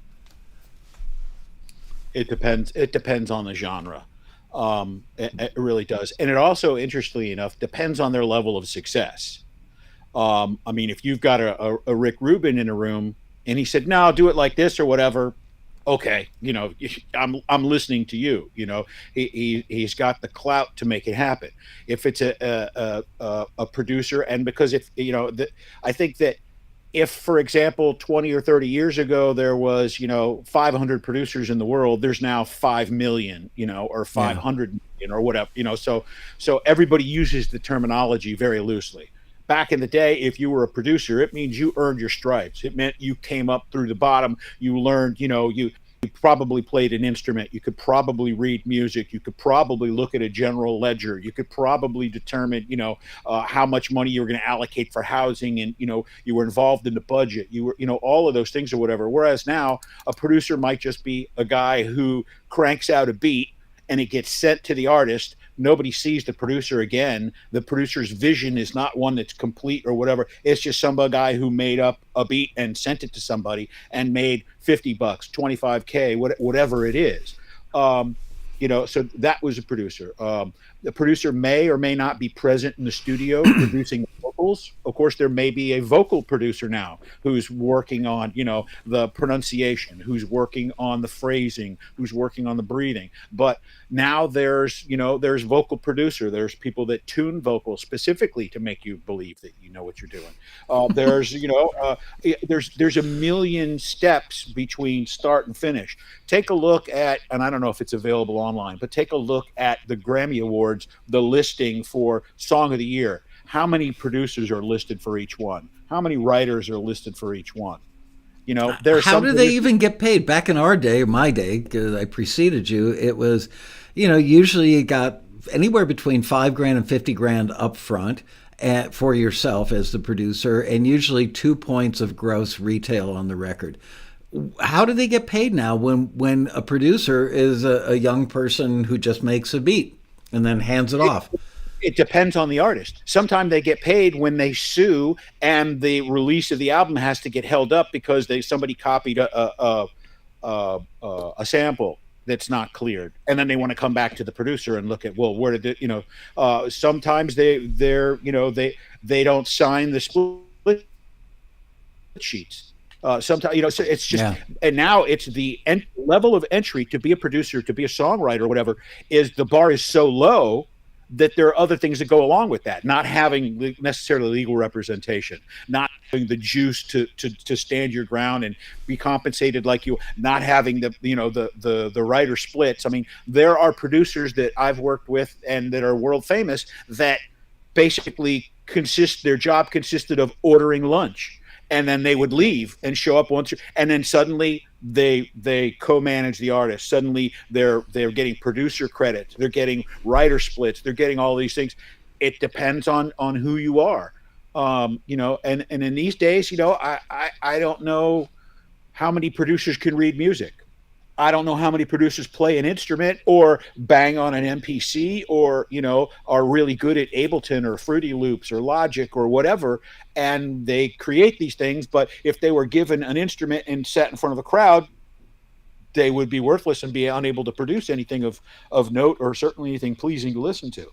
It depends. It depends on the genre. It really does. And it also, interestingly enough, depends on their level of success. I mean, if you've got a Rick Rubin in a room and he said, no, do it like this or whatever. Okay. I'm listening to you, he's got the clout to make it happen. If it's a producer, and because I think that if, for example, 20 or 30 years ago, there was, 500 producers in the world, there's now 5 million, or 500 million or whatever, so everybody uses the terminology very loosely. Back in the day, if you were a producer, it means you earned your stripes. It meant you came up through the bottom. You learned, you probably played an instrument. You could probably read music. You could probably look at a general ledger. You could probably determine, how much money you were going to allocate for housing, and, you were involved in the budget. You were, all of those things or whatever. Whereas now, a producer might just be a guy who cranks out a beat and it gets sent to the artist. Nobody sees the producer again. The producer's vision is not one that's complete or whatever. It's just some guy who made up a beat and sent it to somebody and made $50, $25K, whatever it is. So that was a producer. The producer may or may not be present in the studio producing vocals. Of course, there may be a vocal producer now who's working on, the pronunciation, who's working on the phrasing, who's working on the breathing. But now there's vocal producer. There's people that tune vocals specifically to make you believe that you know what you're doing. There's a million steps between start and finish. Take a look at, and I don't know if it's available online, but take a look at the Grammy Awards, the listing for Song of the Year. How many producers are listed for each one? How many writers are listed for each one? How do they even get paid? Back in our day, my day, because I preceded you, it was, usually you got anywhere between $5,000 and $50,000 up front for yourself as the producer, and usually 2 points of gross retail on the record. How do they get paid now when a producer is a young person who just makes a beat and then hands it off? It depends on the artist. Sometimes they get paid when they sue and the release of the album has to get held up because somebody copied a sample that's not cleared, and then they want to come back to the producer and look at, well, where did it, sometimes they don't sign the split sheets. Sometimes, so it's just, and now it's the level of entry to be a producer, to be a songwriter or whatever, is the bar is so low that there are other things that go along with that. Not having necessarily legal representation, not having the juice to stand your ground and be compensated like you, not having the writer splits. I mean, there are producers that I've worked with and that are world famous that basically their job consisted of ordering lunch. And then they would leave and show up once, and then suddenly they co-manage the artist. Suddenly they're getting producer credits, they're getting writer splits, they're getting all these things. It depends on who you are, and in these days, I don't know how many producers can read music. I don't know how many producers play an instrument or bang on an MPC or, are really good at Ableton or Fruity Loops or Logic or whatever. And they create these things. But if they were given an instrument and sat in front of a crowd, they would be worthless and be unable to produce anything of note or certainly anything pleasing to listen to.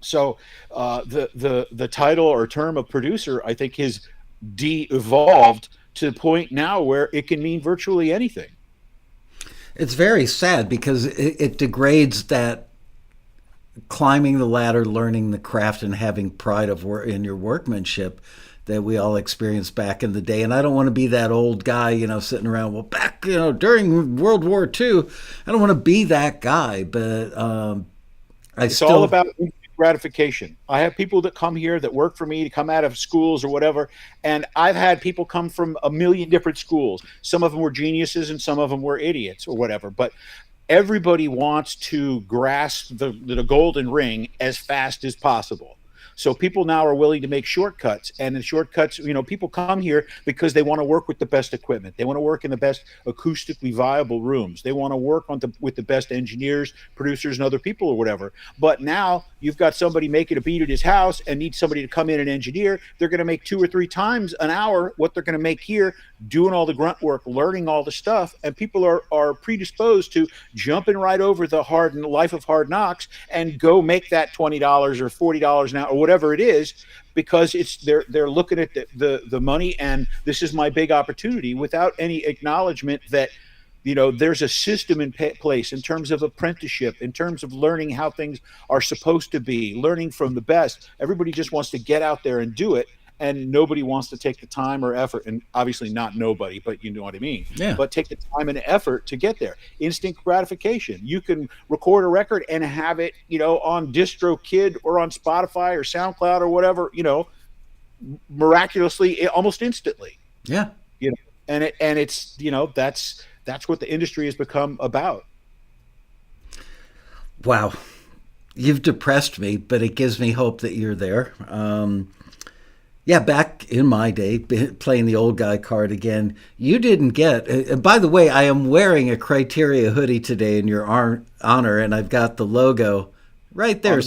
So the title or term of producer, I think, has de-evolved to the point now where it can mean virtually anything. It's very sad because it degrades that climbing the ladder, learning the craft, and having pride of work in your workmanship that we all experienced back in the day. And I don't want to be that old guy, sitting around. Well, back, during World War II, I don't want to be that guy. But it's all about gratification. I have people that come here that work for me to come out of schools or whatever, and I've had people come from a million different schools. Some of them were geniuses and some of them were idiots or whatever, but everybody wants to grasp the golden ring as fast as possible. So people now are willing to make shortcuts, and the shortcuts, people come here because they want to work with the best equipment. They want to work in the best acoustically viable rooms. They want to work with the best engineers, producers, and other people or whatever. But now you've got somebody making a beat at his house and needs somebody to come in and engineer. They're going to make 2 or 3 times an hour what they're going to make here, doing all the grunt work, learning all the stuff. And people are predisposed to jumping right over the life of hard knocks and go make that $20 or $40 an hour or whatever it is, because they're looking at the money and this is my big opportunity, without any acknowledgement that there's a system in place in terms of apprenticeship, in terms of learning how things are supposed to be, learning from the best. Everybody just wants to get out there and do it, and nobody wants to take the time or effort, and obviously not nobody, but you know what I mean. Yeah. But take the time and effort to get there. Instant gratification. You can record a record and have it, on DistroKid or on Spotify or SoundCloud or whatever, miraculously, almost instantly. Yeah. And it's that's what the industry has become about. Wow. You've depressed me, but it gives me hope that you're there. Yeah, back in my day, playing the old guy card again, you didn't get... And by the way, I am wearing a Criteria hoodie today in your honor, and I've got the logo right there.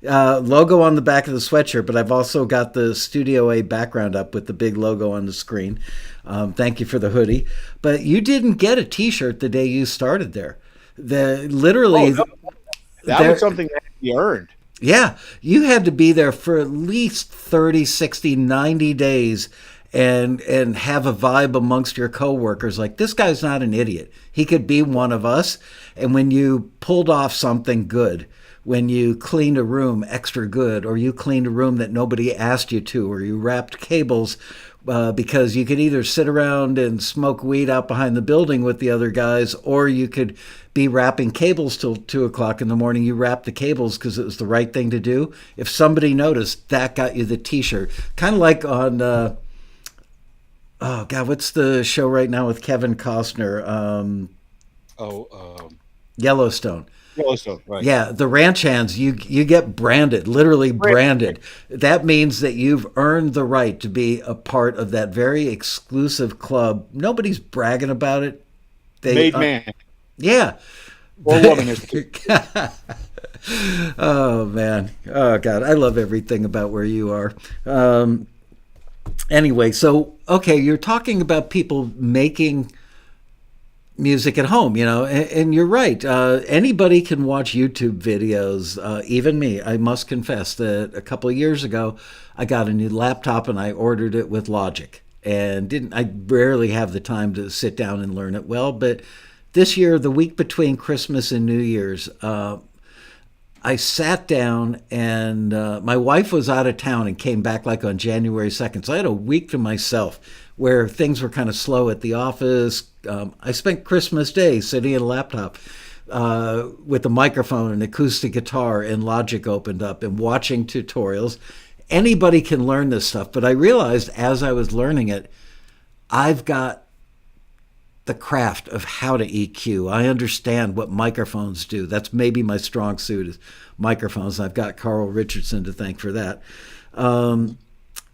Logo on the back of the sweatshirt, but I've also got the Studio A background up with the big logo on the screen. Thank you for the hoodie. But you didn't get a T-shirt the day you started there. That was something that you earned. Yeah, you had to be there for at least 30, 60, 90 days and have a vibe amongst your coworkers. Like, this guy's not an idiot. He could be one of us. And when you pulled off something good, when you cleaned a room extra good, or you cleaned a room that nobody asked you to, or you wrapped cables because you could either sit around and smoke weed out behind the building with the other guys, or you could be wrapping cables till 2 o'clock in the morning. You wrapped the cables because it was the right thing to do. If somebody noticed, that got you the T-shirt. Kind of like on, oh God, what's the show right now with Kevin Costner? Yellowstone. Yellowstone, right. Yeah, the ranch hands, you get branded, literally branded. That means that you've earned the right to be a part of that very exclusive club. Nobody's bragging about it. Made man. Yeah. Or woman. Oh, man. Oh, God. I love everything about where you are. Anyway, so, okay, you're talking about people making music at home, and you're right. Anybody can watch YouTube videos, even me. I must confess that a couple of years ago, I got a new laptop and I ordered it with Logic, and I rarely have the time to sit down and learn it well. But this year, the week between Christmas and New Year's, I sat down, and my wife was out of town and came back like on January 2nd. So I had a week to myself where things were kind of slow at the office. I spent Christmas Day sitting at a laptop with a microphone and acoustic guitar, and Logic opened up, and watching tutorials. Anybody can learn this stuff, but I realized as I was learning it, I've got the craft of how to EQ. I understand what microphones do. That's maybe my strong suit is microphones. I've got Carl Richardson to thank for that.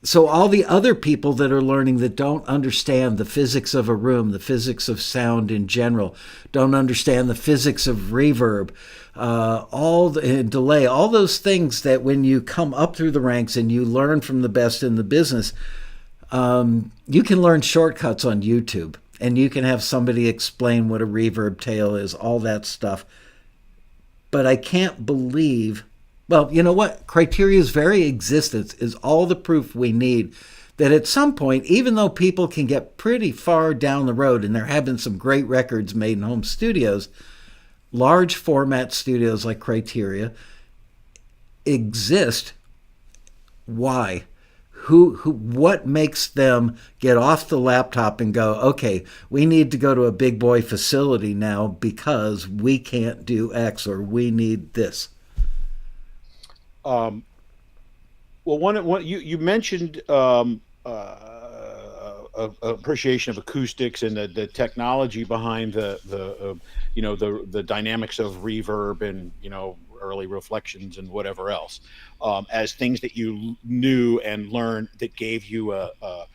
So all the other people that are learning that don't understand the physics of a room, the physics of sound in general, don't understand the physics of reverb, delay, all those things that when you come up through the ranks and you learn from the best in the business, you can learn shortcuts on YouTube, and you can have somebody explain what a reverb tail is, all that stuff. But I can't believe... Well, you know what? Criteria's very existence is all the proof we need that at some point, even though people can get pretty far down the road and they're having some great records made in home studios, large format studios like Criteria exist. Why? What makes them get off the laptop and go, okay, we need to go to a big boy facility now because we can't do X or we need this? Well, one you mentioned appreciation of acoustics and the technology behind the dynamics of reverb and early reflections and whatever else, as things that you knew and learned that gave you a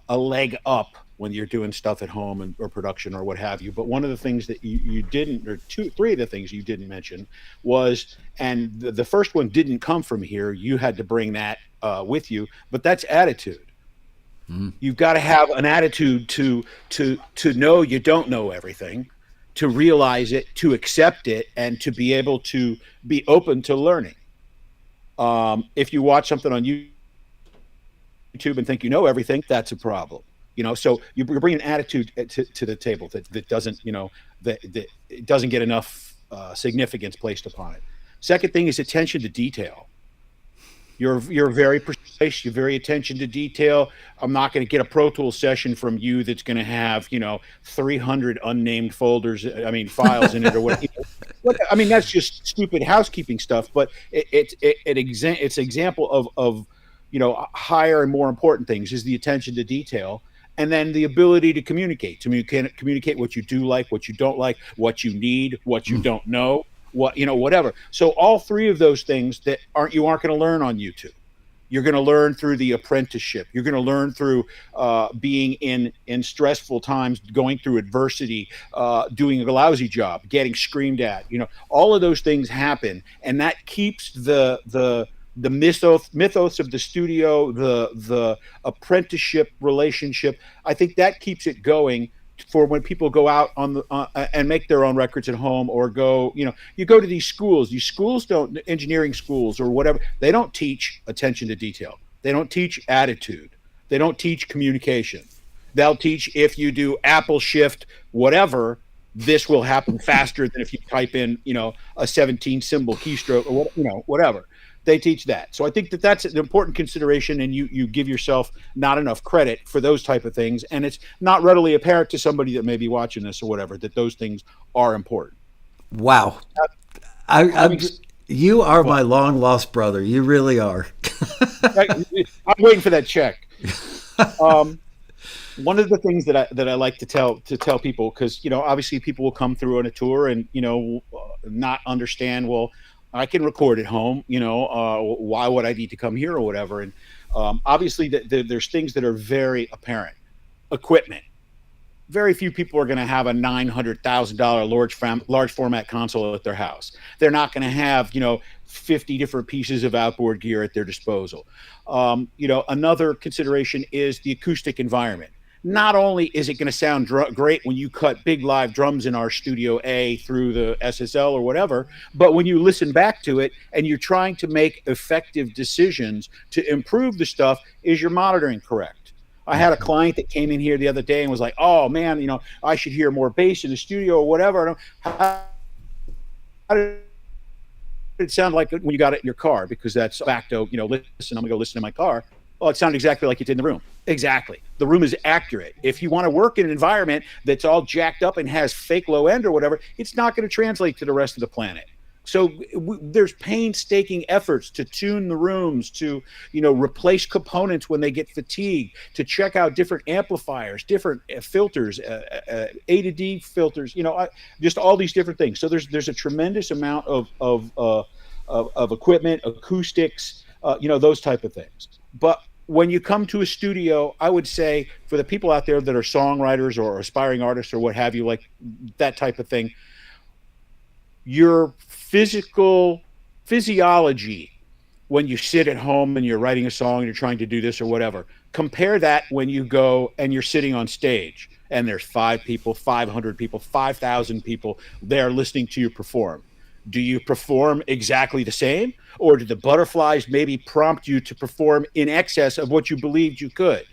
leg up when you're doing stuff at home or production or what have you. But one of the things that you didn't, or three of the things you didn't mention was, and the first one didn't come from here, you had to bring that with you, but that's attitude. You've got to have an attitude to know you don't know everything, to realize it, to accept it, and to be able to be open to learning. If you watch something on YouTube and think you know everything, that's a problem. So you're bringing attitude to the table that doesn't, that it doesn't get enough significance placed upon it. Second thing is attention to detail. You're very precise. You're very attention to detail. I'm not going to get a Pro Tools session from you that's going to have 300 unnamed files in it or what. I mean, that's just stupid housekeeping stuff. But it's example of higher and more important things is the attention to detail, and then the ability to communicate. Communicate what you do like, what you don't like, what you need, what you don't know. Whatever. So all three of those things that you aren't going to learn on YouTube. You're going to learn through the apprenticeship. You're going to learn through being in stressful times, going through adversity, doing a lousy job, getting screamed at. All of those things happen, and that keeps the mythos of the studio, the apprenticeship relationship. I think that keeps it going for when people go out and make their own records at home, or go, you go to these schools. These schools don't, engineering schools or whatever, they don't teach attention to detail. They don't teach attitude. They don't teach communication. They'll teach, if you do Apple Shift, whatever, this will happen faster than if you type in, a 17 symbol keystroke or whatever. They teach that. So I think that's an important consideration, and you give yourself not enough credit for those type of things, and it's not readily apparent to somebody that may be watching this or whatever that those things are important. Wow. You are my long lost brother. You really are. I'm waiting for that check. One of the things that I like to tell people, because obviously people will come through on a tour and not understand, well, I can record at home, why would I need to come here or whatever? And obviously there's things that are very apparent. Equipment. Very few people are going to have a $900,000 large format console at their house. They're not going to have, 50 different pieces of outboard gear at their disposal. Another consideration is the acoustic environment. Not only is it going to sound great when you cut big live drums in our Studio A through the SSL or whatever, but when you listen back to it and you're trying to make effective decisions to improve the stuff, is your monitoring correct? I had a client that came in here the other day and was like, oh man, I should hear more bass in the studio or whatever. How did it sound like when you got it in your car? Because that's facto, listen, I'm gonna go listen in my car. Well, it sounded exactly like it did in the room. Exactly. The room is accurate. If you want to work in an environment that's all jacked up and has fake low end or whatever, it's not going to translate to the rest of the planet. So there's painstaking efforts to tune the rooms, to, replace components when they get fatigued, to check out different amplifiers, different filters, A to D filters, just all these different things. So there's a tremendous amount of equipment, acoustics, those type of things. But when you come to a studio, I would say for the people out there that are songwriters or aspiring artists or what have you, like that type of thing, your physiology when you sit at home and you're writing a song and you're trying to do this or whatever, compare that when you go and you're sitting on stage and there's 5 people, 500 people, 5,000 people there listening to you perform. Do you perform exactly the same, or do the butterflies maybe prompt you to perform in excess of what you believed you could?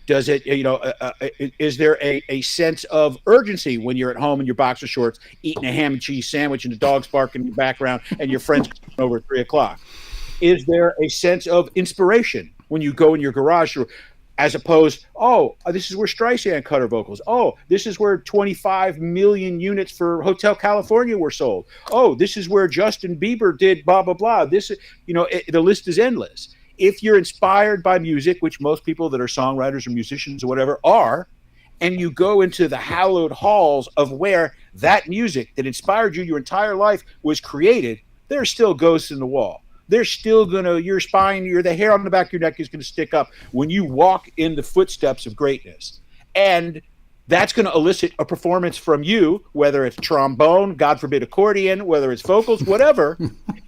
Does it, is there a sense of urgency when you're at home in your boxer shorts, eating a ham and cheese sandwich and the dog's barking in the background and your friends come over at 3 o'clock? Is there a sense of inspiration when you go in your garage, or as opposed, oh, this is where Streisand cut her vocals. Oh, this is where 25 million units for Hotel California were sold. Oh, this is where Justin Bieber did blah, blah, blah. This, the list is endless. If you're inspired by music, which most people that are songwriters or musicians or whatever are, and you go into the hallowed halls of where that music that inspired you your entire life was created, there's still ghosts in the wall. They're still your spine, the hair on the back of your neck is going to stick up when you walk in the footsteps of greatness. And that's going to elicit a performance from you, whether it's trombone, God forbid accordion, whether it's vocals, whatever.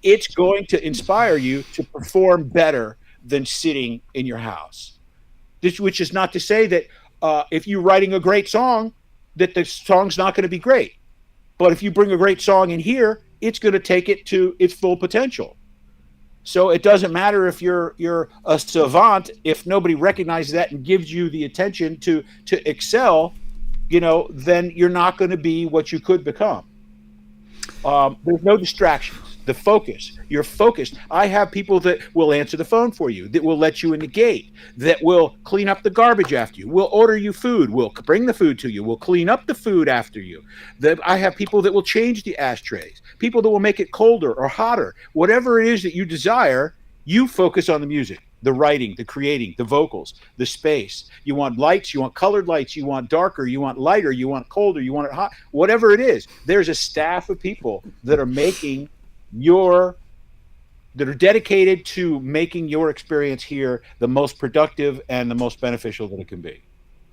It's going to inspire you to perform better than sitting in your house. Which is not to say that if you're writing a great song, that the song's not going to be great. But if you bring a great song in here, it's going to take it to its full potential. So it doesn't matter if you're a savant, if nobody recognizes that and gives you the attention to excel, then you're not going to be what you could become. There's no distractions. The focus, you're focused. I have people that will answer the phone for you, that will let you in the gate, that will clean up the garbage after you, will order you food, will bring the food to you, will clean up the food after you. That I have people that will change the ashtrays, people that will make it colder or hotter. Whatever it is that you desire, you focus on the music, the writing, the creating, the vocals, the space. You want lights, you want colored lights, you want darker, you want lighter, you want colder, you want it hot, whatever it is. There's a staff of people that are making that are dedicated to making your experience here the most productive and the most beneficial that it can be.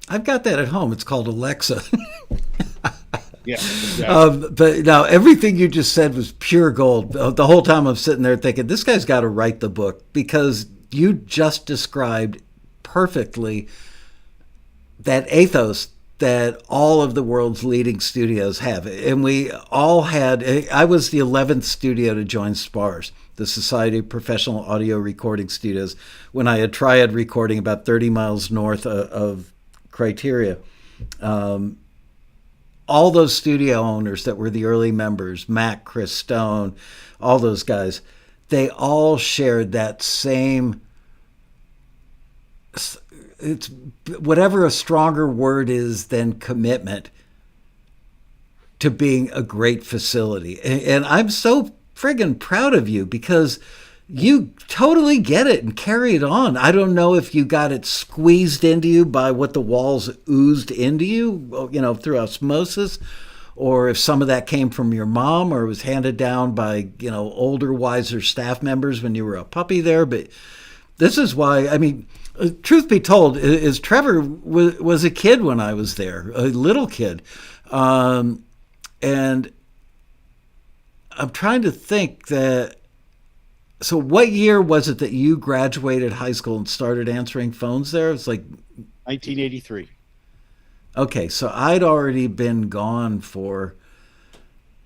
I've got that at home. It's called Alexa. Yeah, exactly. But now everything you just said was pure gold. The whole time I'm sitting there thinking, this guy's got to write the book, because you just described perfectly that ethos that all of the world's leading studios have. And we all had, I was the 11th studio to join SPARS, the Society of Professional Audio Recording Studios, when I had Triad Recording about 30 miles north of Criteria. All those studio owners that were the early members, Mac, Chris Stone, all those guys, they all shared that same, it's whatever a stronger word is than commitment to being a great facility. And I'm so friggin' proud of you, because you totally get it and carry it on. I don't know if you got it squeezed into you by what the walls oozed into you, through osmosis, or if some of that came from your mom or was handed down by, older, wiser staff members when you were a puppy there. But this is why, truth be told, is Trevor was a kid when I was there, a little kid. And I'm trying to think so what year was it that you graduated high school and started answering phones there? It's like 1983. Okay, so I'd already been gone for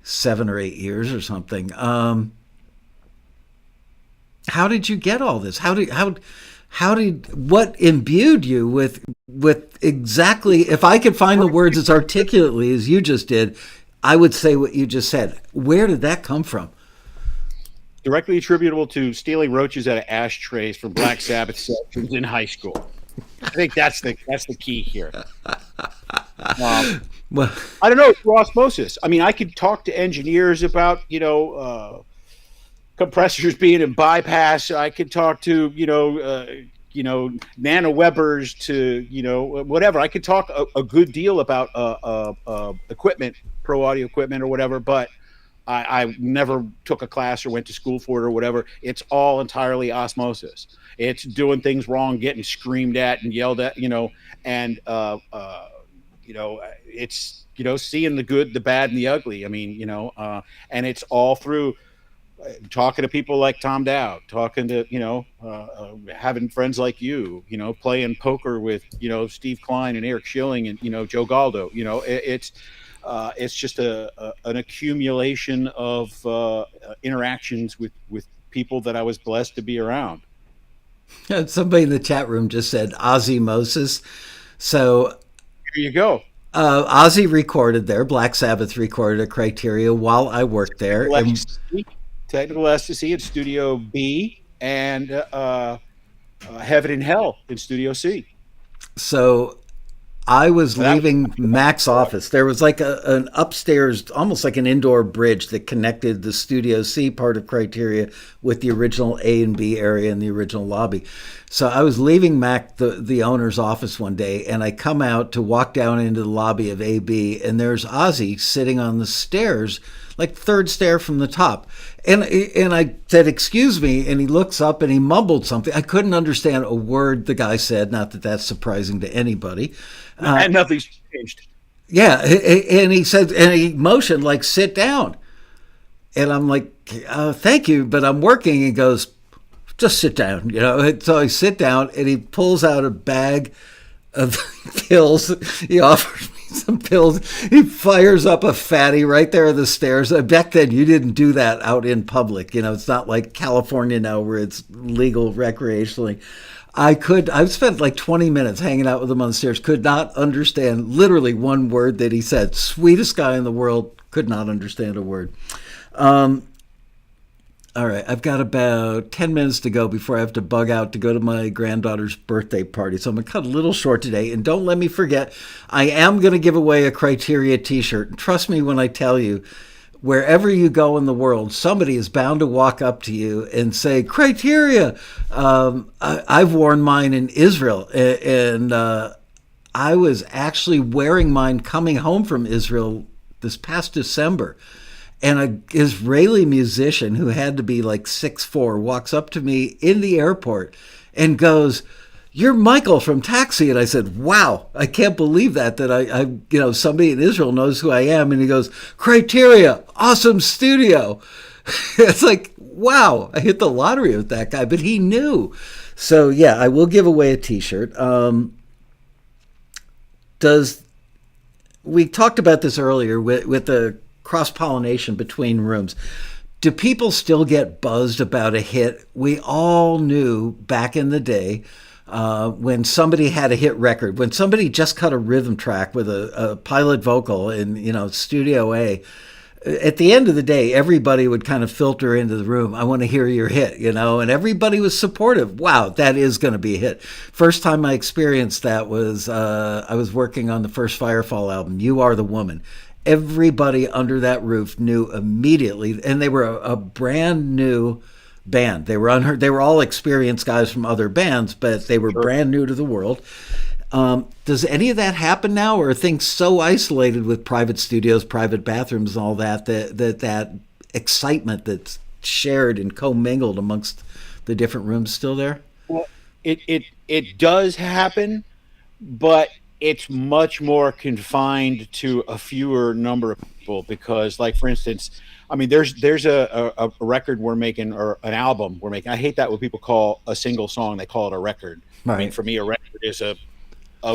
7 or 8 years or something. How did you get all this? What imbued you with exactly, if I could find the words as articulately as you just did, I would say what you just said. Where did that come from? Directly attributable to stealing roaches out of ashtrays from Black Sabbath sessions in high school. I think that's the key here. Well, I don't know, through osmosis. I could talk to engineers about, compressors being in bypass. I could talk to, nano-Webers to, whatever. I could talk a good deal about equipment, pro audio equipment or whatever, but I never took a class or went to school for it or whatever. It's all entirely osmosis. It's doing things wrong, getting screamed at and yelled at, and it's, seeing the good, the bad, and the ugly. And it's all through talking to people like Tom Dowd, talking to, having friends like you, playing poker with, Steve Klein and Eric Schilling and, Joe Galdo. It's it's just an accumulation of interactions with people that I was blessed to be around. Somebody in the chat room just said osmosis. So Here you go. Ozzy recorded there. Black Sabbath recorded a Criteria while I worked there. And Technical Ecstasy at Studio B, and Heaven and Hell in Studio C. so I was leaving Mac's office. There was like an upstairs, almost like an indoor bridge that connected the Studio C part of Criteria with the original A and B area in the original lobby. So I was leaving Mac, the owner's office one day, and I come out to walk down into the lobby of AB, and there's Ozzy sitting on the stairs, like third stair from the top. And I said, "Excuse me," and he looks up and he mumbled something. I couldn't understand a word the guy said. Not that that's surprising to anybody. And nothing's changed. Yeah, and he said, and he motioned like, "Sit down." And I'm like, "Thank you, but I'm working." He goes, "Just sit down," you know. And so I sit down, and he pulls out a bag of pills. He offers me some pills. He fires up a fatty right there on the stairs. Back then, you didn't do that out in public. You know, it's not like California now where it's legal recreationally. I've spent like 20 minutes hanging out with him on the stairs, could not understand literally one word that he said. Sweetest guy in the world, could not understand a word. All right, I've got about 10 minutes to go before I have to bug out to go to my granddaughter's birthday party. So I'm going to cut a little short today. And don't let me forget, I am going to give away a Criteria t-shirt. And trust me when I tell you, wherever you go in the world, somebody is bound to walk up to you and say, "Criteria." I've worn mine in Israel. And I was actually wearing mine coming home from Israel this past December. And an Israeli musician who had to be like 6'4" walks up to me in the airport and goes, "You're Michael from Taxi." And I said, "Wow, I can't believe that I somebody in Israel knows who I am." And he goes, "Criteria, awesome studio." It's like, wow, I hit the lottery with that guy, but he knew. So yeah, I will give away a t-shirt. We talked about this earlier with the cross-pollination between rooms. Do people still get buzzed about a hit? We all knew back in the day when somebody had a hit record, when somebody just cut a rhythm track with a pilot vocal in Studio A. At the end of the day, everybody would kind of filter into the room. "I want to hear your hit," and everybody was supportive. Wow, that is going to be a hit. First time I experienced that was I was working on the first Firefall album, "You Are the Woman." Everybody under that roof knew immediately, and they were a brand new band. They were unheard. They were all experienced guys from other bands, but they were brand new to the world. Does any of that happen now, or are things so isolated with private studios, private bathrooms, and all that excitement that's shared and commingled amongst the different rooms still there? Well, it does happen, but it's much more confined to a fewer number of people because, like, for instance, I mean, there's a record we're making, or an album we're making. I hate that when people call a single song, they call it a record. Right. I mean, for me, a record is a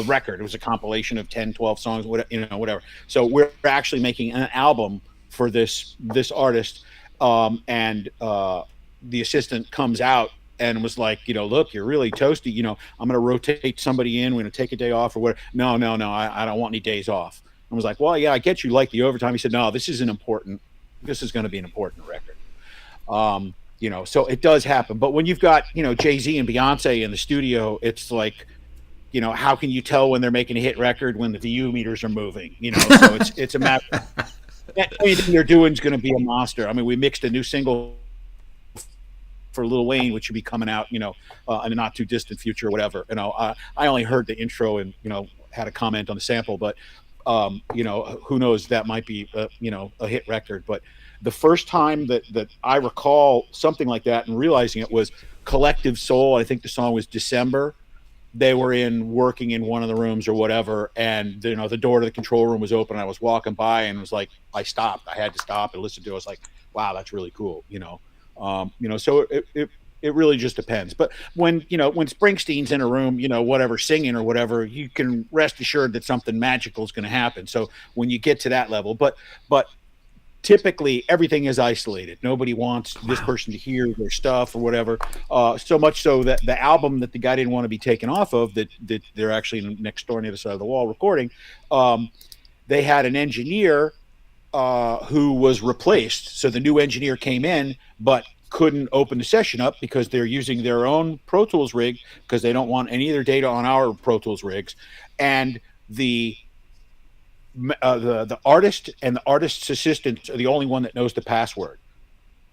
record. It was a compilation of 10, 12 songs, whatever. So we're actually making an album for this artist, and the assistant comes out and was like, "Look, you're really toasty. I'm going to rotate somebody in. We're going to take a day off or whatever." No, I don't want any days off. I was like, "Well, yeah, I get you like the overtime." He said, "No, this is going to be an important record." So it does happen. But when you've got, Jay-Z and Beyonce in the studio, it's like, how can you tell when they're making a hit record when the view meters are moving? So it's a matter. Anything they're doing is going to be a monster. I mean, we mixed a new single for Lil Wayne, which should be coming out, in a not too distant future or whatever. I only heard the intro and, had a comment on the sample, but, who knows, that might be, a hit record. But the first time that I recall something like that and realizing it was Collective Soul. I think the song was December. They were working in one of the rooms or whatever. And, the door to the control room was open. I was walking by and was like, I stopped. I had to stop and listen to it. I was like, wow, that's really cool. So It really just depends. But when Springsteen's in a room, whatever, singing or whatever, you can rest assured that something magical is going to happen. So when you get to that level, but typically everything is isolated. Nobody wants this person to hear their stuff or whatever. So much so that the album that the guy didn't want to be taken off of, that they're actually next door on the other side of the wall recording, they had an engineer who was replaced. So the new engineer came in, but couldn't open the session up because they're using their own Pro Tools rig because they don't want any of their data on our Pro Tools rigs. And the artist and the artist's assistant are the only one that knows the password.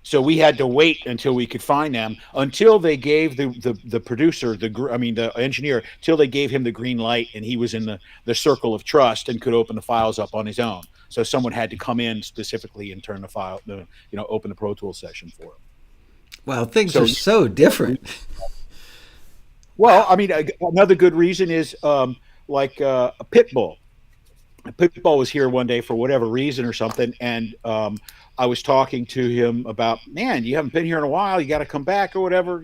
So we had to wait until we could find them, until they gave the producer, the engineer, till they gave him the green light and he was in the circle of trust and could open the files up on his own. So someone had to come in specifically and turn the file, open the Pro Tools session for him. Wow, things are so different. Well, I mean, another good reason is a Pitbull. Pitbull was here one day for whatever reason or something, and I was talking to him about, man, you haven't been here in a while, you got to come back or whatever,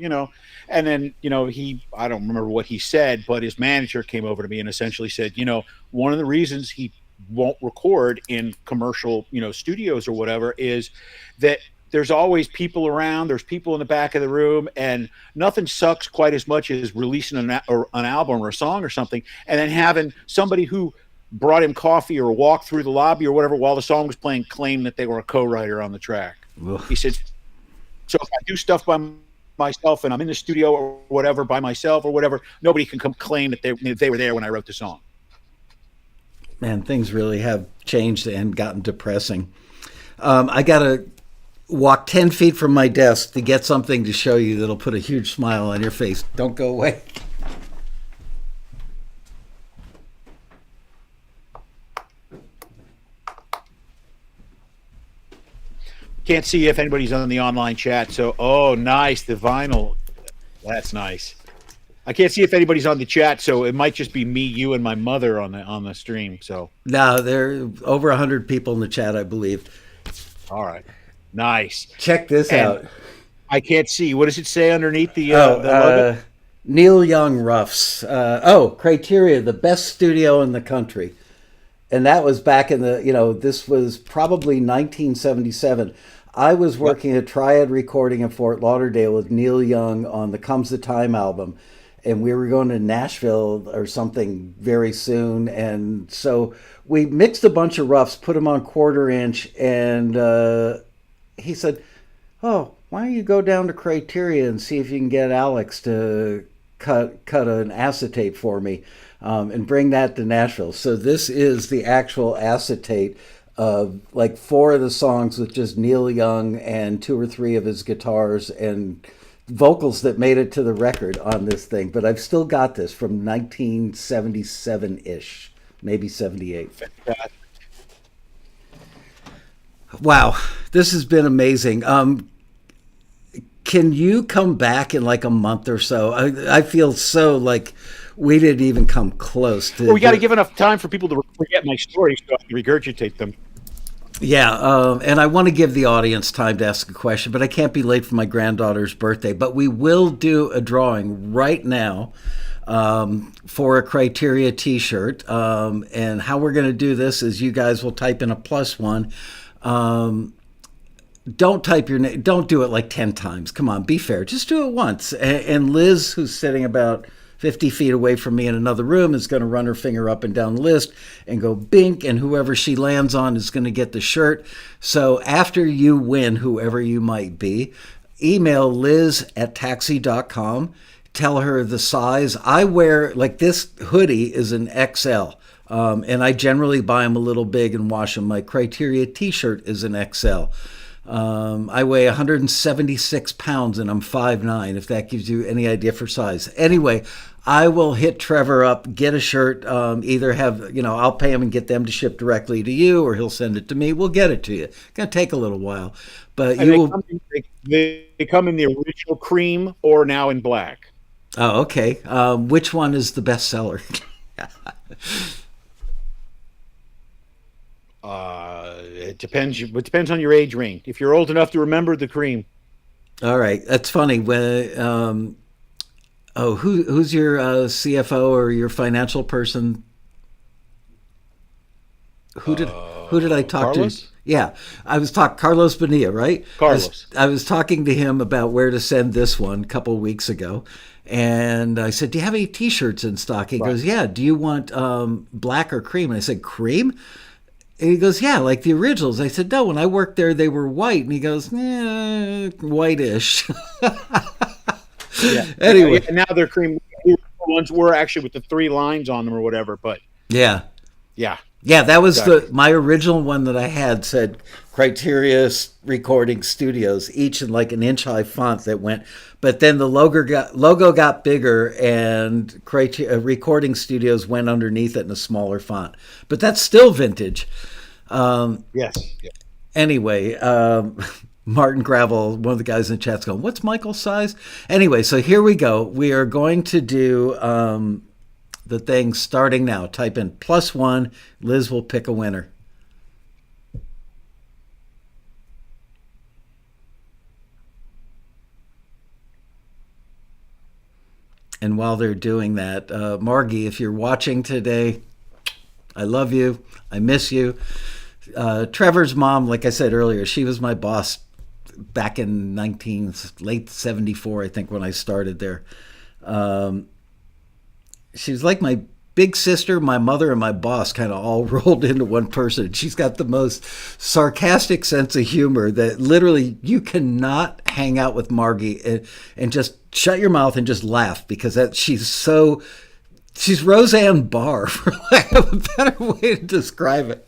and then I don't remember what he said, but his manager came over to me and essentially said, one of the reasons he won't record in commercial studios or whatever is that there's always people around, there's people in the back of the room, and nothing sucks quite as much as releasing an album or a song or something and then having somebody who brought him coffee or walked through the lobby or whatever while the song was playing claim that they were a co-writer on the track. Ugh. He said, so if I do stuff by myself and I'm in the studio or whatever by myself or whatever, nobody can come claim that they were there when I wrote the song. Man, things really have changed and gotten depressing. I got to walk 10 feet from my desk to get something to show you that'll put a huge smile on your face. Don't go away. Can't see if anybody's on the online chat. So, oh, nice. The vinyl. That's nice. I can't see if anybody's on the chat, so it might just be me, you, and my mother on the stream. So no, there are over 100 people in the chat, I believe. All right. Nice. Check this out. I can't see. What does it say underneath the logo? Neil Young Roughs. Criteria, the best studio in the country. And that was back in this was probably 1977. I was working at Triad Recording in Fort Lauderdale with Neil Young on the Comes the Time album. And we were going to Nashville or something very soon. And so we mixed a bunch of roughs, put them on 1/4 inch. And he said, oh, why don't you go down to Criteria and see if you can get Alex to cut an acetate for me and bring that to Nashville. So this is the actual acetate of like 4 of the songs with just Neil Young and 2 or 3 of his guitars and vocals that made it to the record on this thing. But I've still got this from 1977-ish, maybe 78. Wow, this has been amazing. Can you come back in like a month or so? I feel so like we didn't even come close to. Well, we got to give enough time for people to forget my stories so I can regurgitate them. Yeah, and I want to give the audience time to ask a question, but I can't be late for my granddaughter's birthday. But we will do a drawing right now for a Criteria T-shirt. And how we're going to do this is you guys will type in a +1. Don't type your name. Don't do it like 10 times. Come on, be fair. Just do it once. And Liz, who's sitting about 50 feet away from me in another room, is going to run her finger up and down the list and go bink, and whoever she lands on is going to get the shirt. So after you win, whoever you might be, email liz@taxi.com. Tell her the size. I wear, like this hoodie is an XL. And I generally buy them a little big and wash them. My Criteria T-shirt is an XL. I weigh 176 pounds and I'm 5'9", if that gives you any idea for size. Anyway, I will hit Trevor up, get a shirt, either have, I'll pay him and get them to ship directly to you, or he'll send it to me. We'll get it to you. It's going to take a little while. But they come in the original cream or now in black. Oh, okay. Which one is the best seller? It depends. It depends on your age range. If you're old enough to remember, the cream. All right, that's funny. When who's your CFO or your financial person? Who did I talk to? Carlos. Yeah, I was talking Carlos Bonilla, right? Carlos. I was talking to him about where to send this one a couple of weeks ago, and I said, "Do you have any T-shirts in stock?" He Right. goes, "Yeah." Do you want black or cream? And I said, "Cream." And he goes, "Yeah, like the originals." I said, "No, when I worked there, they were white." And he goes, "Whitish." Yeah. Anyway, Yeah. Now they're cream. The ones were actually with the three lines on them or whatever. But yeah. yeah, Yeah, that was exactly. the my original one that I had said Criteria Recording Studios, each in like an inch high font that went. But then the logo got bigger, and Criteria Recording Studios went underneath it in a smaller font. But that's still vintage. Yes. Yeah. Anyway, Martin Gravel, one of the guys in the chat's going, "What's Michael's size?" Anyway, so here we go. We are going to do the thing starting now. Type in +1. Liz will pick a winner. And while they're doing that, Margie, if you're watching today, I love you. I miss you. Trevor's mom, like I said earlier, she was my boss back in late 74, I think, when I started there. Um, she was like my big sister, my mother, and my boss kind of all rolled into one person. She's got the most sarcastic sense of humor that literally you cannot hang out with Margie and just shut your mouth and just laugh because she's Roseanne Barr, for lack of a better way to describe it.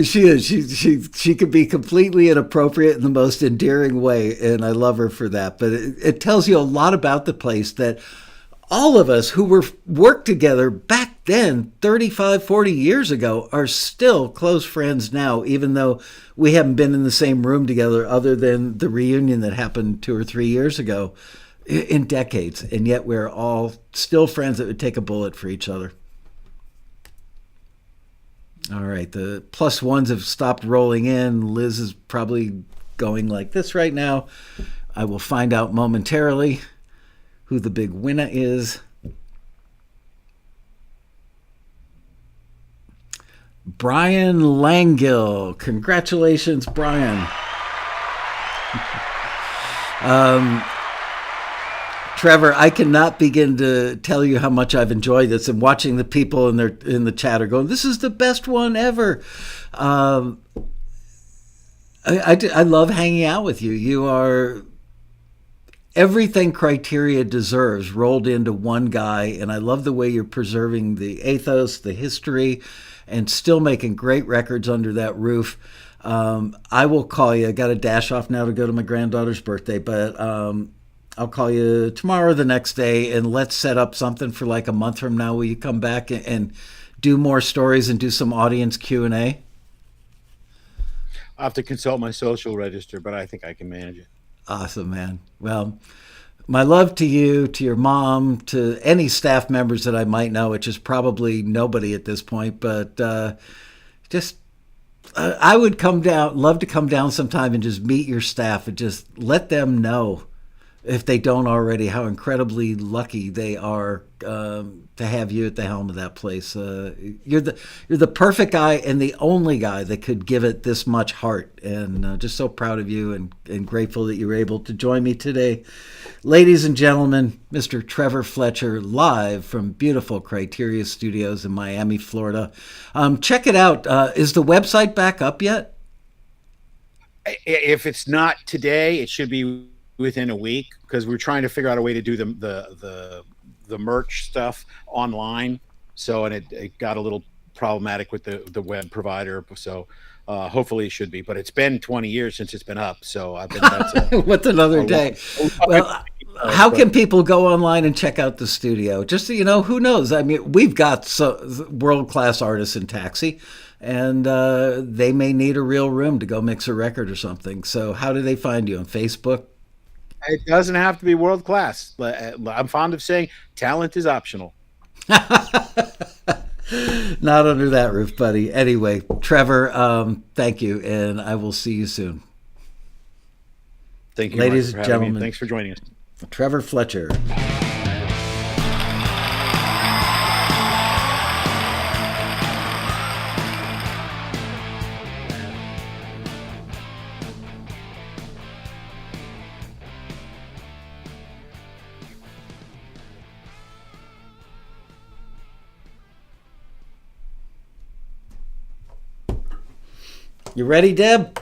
She is. She could be completely inappropriate in the most endearing way, and I love her for that. But it tells you a lot about the place that all of us who were worked together back then 35, 40 years ago are still close friends now, even though we haven't been in the same room together other than the reunion that happened 2 or 3 years ago in decades. And yet we're all still friends that would take a bullet for each other. All right, the +1s have stopped rolling in. Liz is probably going like this right now. I will find out momentarily who the big winner is. Brian Langill. Congratulations, Brian. Trevor, I cannot begin to tell you how much I've enjoyed this and watching the people in the chat are going, "This is the best one ever." Um, I love hanging out with you. You are everything Criteria deserves rolled into one guy, and I love the way you're preserving the ethos, the history, and still making great records under that roof. I will call you. I got to dash off now to go to my granddaughter's birthday, but I'll call you tomorrow or the next day, and let's set up something for like a month from now. Will you come back and do more stories and do some audience Q&A? I have to consult my social register, but I think I can manage it. Awesome, man. Well, my love to you, to your mom, to any staff members that I might know, which is probably nobody at this point, but just I would come down, love to come down sometime and just meet your staff and just let them know, if they don't already, how incredibly lucky they are to have you at the helm of that place. You're the perfect guy and the only guy that could give it this much heart. And just so proud of you and grateful that you were able to join me today. Ladies and gentlemen, Mr. Trevor Fletcher, live from beautiful Criteria Studios in Miami, Florida. Check it out. Is the website back up yet? If it's not today, it should be within a week because we're trying to figure out a way to do the merch stuff online. So and it got a little problematic with the web provider. So hopefully it should be. But it's been 20 years since it's been up. So I've been What's another day? Well, how can people go online and check out the studio? Just so you know, who knows? I mean, we've got world-class artists in Taxi, and they may need a real room to go mix a record or something. So how do they find you on Facebook? It doesn't have to be world class. I'm fond of saying talent is optional. Not under that roof, buddy. Anyway, Trevor, thank you, and I will see you soon. Thank you, Ladies Mark, and for having me. gentlemen, Thanks for joining us. Trevor Fletcher. You ready, Deb?